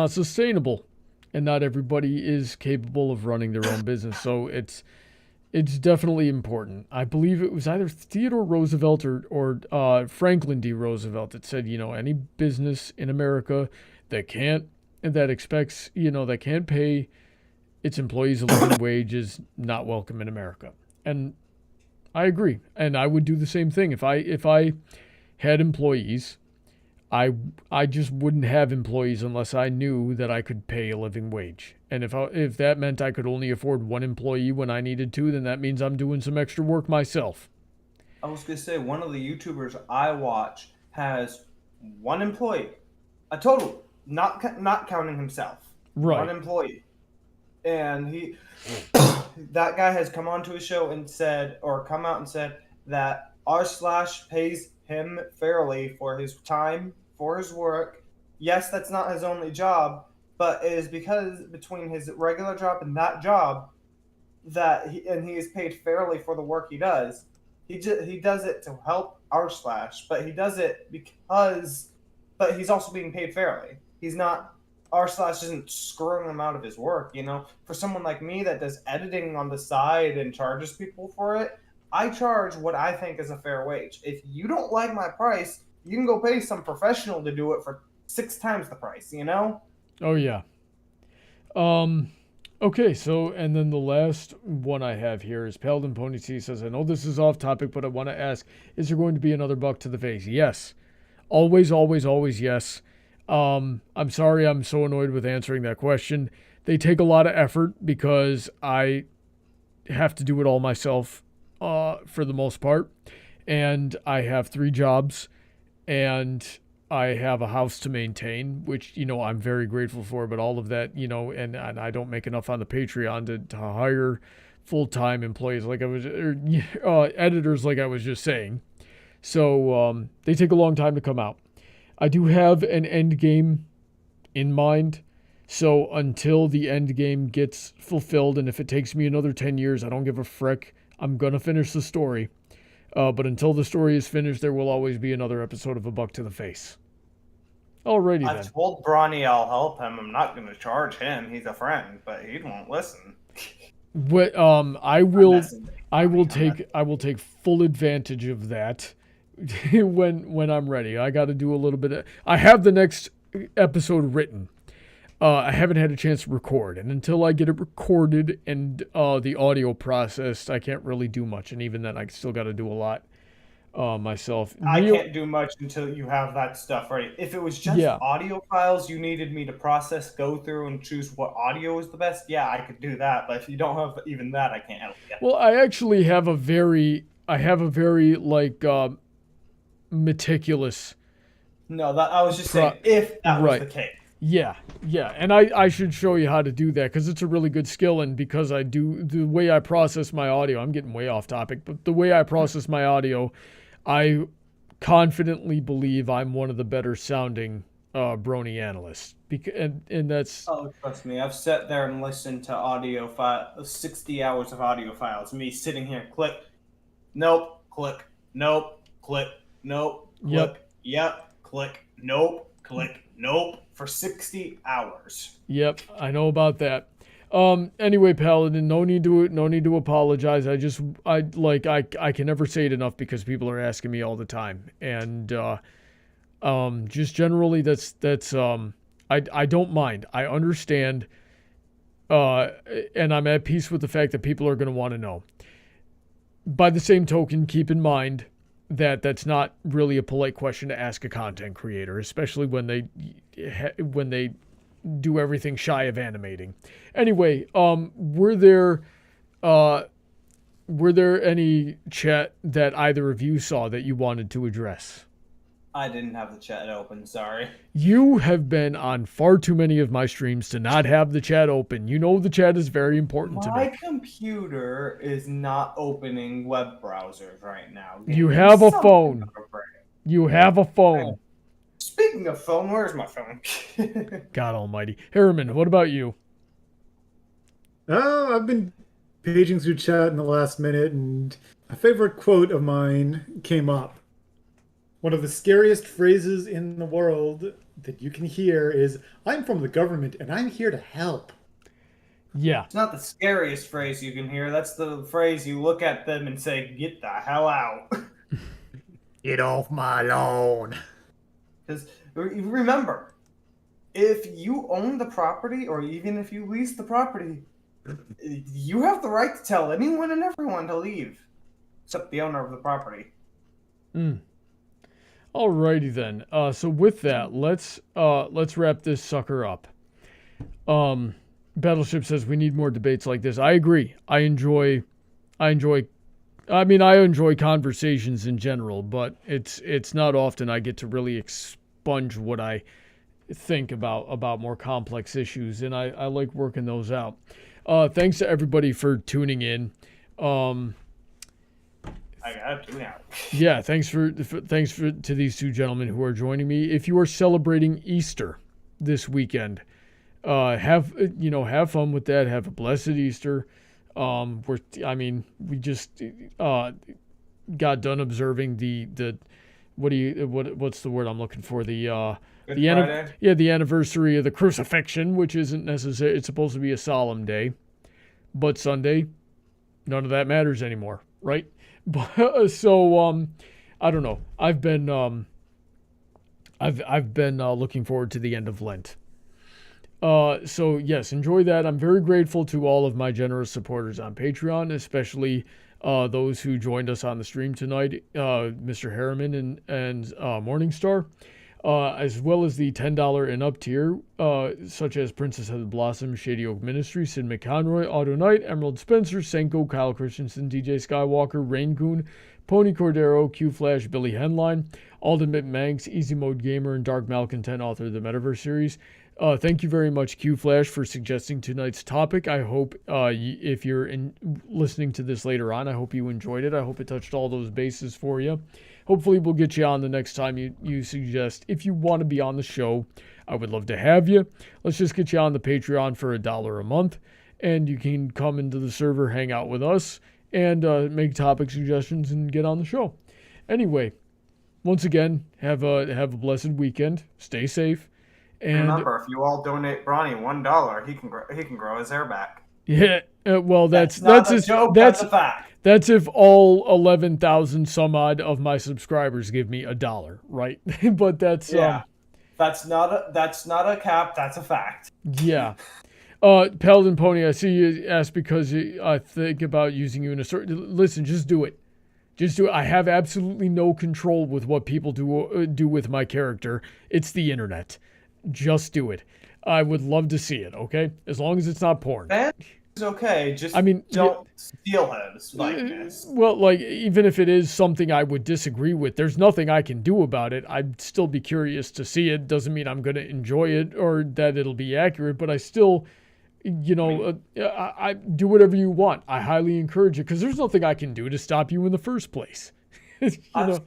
sustainable, and not everybody is capable of running their own business. So it's definitely important. I believe it was either Theodore Roosevelt or Franklin D. Roosevelt that said, any business in America that can't pay its employees a living wage is not welcome in America. And I agree. And I would do the same thing. If I had employees, I just wouldn't have employees unless I knew that I could pay a living wage. And if that meant I could only afford one employee when I needed to, then that means I'm doing some extra work myself. I was going to say, one of the YouTubers I watch has one employee. A total, not counting himself. Right. One employee. And that guy has come onto his show and come out and said that r/ pays him fairly for his time, for his work. Yes, that's not his only job, but it is because between his regular job and that job that he is paid fairly for the work he does. He does it to help r/, but he does it but he's also being paid fairly. He's not, r/ isn't screwing him out of his work, For someone like me that does editing on the side and charges people for it, I charge what I think is a fair wage. If you don't like my price, you can go pay some professional to do it for 6 times the price, you know? Oh yeah. Okay, so and then the last one I have here is Paladin Pony T says, I know this is off topic, but I want to ask, is there going to be another buck to the face? Yes. Always, always, always yes. I'm sorry I'm so annoyed with answering that question. They take a lot of effort because I have to do it all myself for the most part. And I have 3 jobs and I have a house to maintain, which, I'm very grateful for, but all of that, and I don't make enough on the Patreon to hire full-time employees like I was, editors like I was just saying. So they take a long time to come out. I do have an end game in mind. So until the end game gets fulfilled, and if it takes me another 10 years, I don't give a frick. I'm going to finish the story. But until the story is finished, there will always be another episode of A Buck to the Face. Alrighty then. I've told Brawny I'll help him. I'm not going to charge him. He's a friend, but he won't listen. What I will take full advantage of that when I'm ready. I got to do a little bit. I have the next episode written. I haven't had a chance to record, and until I get it recorded and the audio processed, I can't really do much. And even then, I still got to do a lot myself. I can't do much until you have that stuff ready. If it was just audio files you needed me to process, go through, and choose what audio is the best, yeah, I could do that. But if you don't have even that, I can't help you. Well, I actually have a very meticulous. No, that I was just saying if that was the case. Yeah, and I should show you how to do that because it's a really good skill, and because I do the way I process my audio, I'm getting way off topic, but the way I process my audio, I confidently believe I'm one of the better sounding Brony analysts, and that's. Oh, trust me, I've sat there and listened to audio 60 hours of audio files. Me sitting here, click, nope, click, nope, click, nope, click, yep, click, nope, click, nope. For 60 hours. Yep, I know about that. Anyway, Paladin, no need to apologize. I can never say it enough because people are asking me all the time, and just generally that's I don't mind. I understand, and I'm at peace with the fact that people are going to want to know. By the same token, keep in mind that that's not really a polite question to ask a content creator, especially when they do everything shy of animating. Anyway, were there any chat that either of you saw that you wanted to address? I didn't have the chat open, sorry. You have been on far too many of my streams to not have the chat open. You know the chat is very important to me. My computer is not opening web browsers right now. You have a phone. You have a phone. Speaking of phone, where's my phone? God almighty. Hariman, what about you? Oh, I've been paging through chat in the last minute, and a favorite quote of mine came up. One of the scariest phrases in the world that you can hear is, I'm from the government and I'm here to help. Yeah. It's not the scariest phrase you can hear. That's the phrase you look at them and say, get the hell out. Get off my lawn. Because remember, if you own the property or even if you lease the property, you have the right to tell anyone and everyone to leave, except the owner of the property. Alrighty then. So with that, let's wrap this sucker up. Battleship says we need more debates like this. I agree. I enjoy conversations in general, but it's not often I get to really expunge what I think about more complex issues, and I like working those out. Thanks to everybody for tuning in. I gotta tune out. Yeah, thanks to these two gentlemen who are joining me. If you are celebrating Easter this weekend, have fun with that. Have a blessed Easter. We just got done observing the what's the word I'm looking for? The anniversary of the crucifixion, which isn't necessary. It's supposed to be a solemn day, but Sunday, none of that matters anymore, right? But so I don't know. I've been I've been looking forward to the end of Lent. So yes, enjoy that. I'm very grateful to all of my generous supporters on Patreon, especially those who joined us on the stream tonight, Mr. Hariman and Morningstar, as well as the $10 and up tier, such as Princess of the Blossom, Shady Oak Ministry, Sid McConroy, Autoknight, Emerald Spencer, Senko, Kyle Christensen, DJ Skywalker, Rein-Kun, Pony Cordero, QFlash, Billy Henline, Alden MacManx, EasyModeGamer, and Dark Malcontent, author of the Metaverse series. Thank you very much, QFlash, for suggesting tonight's topic. I hope if you're listening to this later on, I hope you enjoyed it. I hope it touched all those bases for you. Hopefully we'll get you on the next time you suggest. If you want to be on the show, I would love to have you. Let's just get you on the Patreon for $1 a month, and you can come into the server, hang out with us, and make topic suggestions and get on the show. Anyway, once again, have a blessed weekend. Stay safe. And remember, if you all donate Brawny $1, he can grow his hair back. Yeah, well, that's a joke. That's a fact. That's if all 11,000 some odd of my subscribers give me $1, right? But that's that's not a cap. That's a fact. Yeah. Paladin Pony, I see you asked because I think about using you in a certain. Listen, just do it. Just do it. I have absolutely no control with what people do with my character. It's the internet. Just do it. I would love to see it, okay? As long as it's not porn. That's okay. Just don't steal his likeness. Well, like, even if it is something I would disagree with, there's nothing I can do about it. I'd still be curious to see it. Doesn't mean I'm going to enjoy it or that it'll be accurate, but I still, I do whatever you want. I highly encourage it because there's nothing I can do to stop you in the first place. I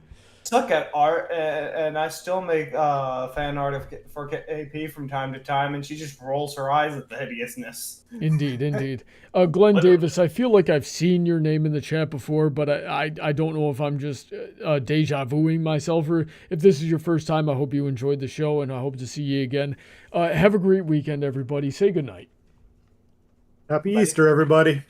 suck at art, and I still make fan art for AP from time to time, and she just rolls her eyes at the hideousness. Indeed. Glenn Davis, I feel like I've seen your name in the chat before, but I don't know if I'm just deja vuing myself or if this is your first time. I hope you enjoyed the show, and I hope to see you again. Have a great weekend, everybody. Say goodnight. Happy Easter, everybody.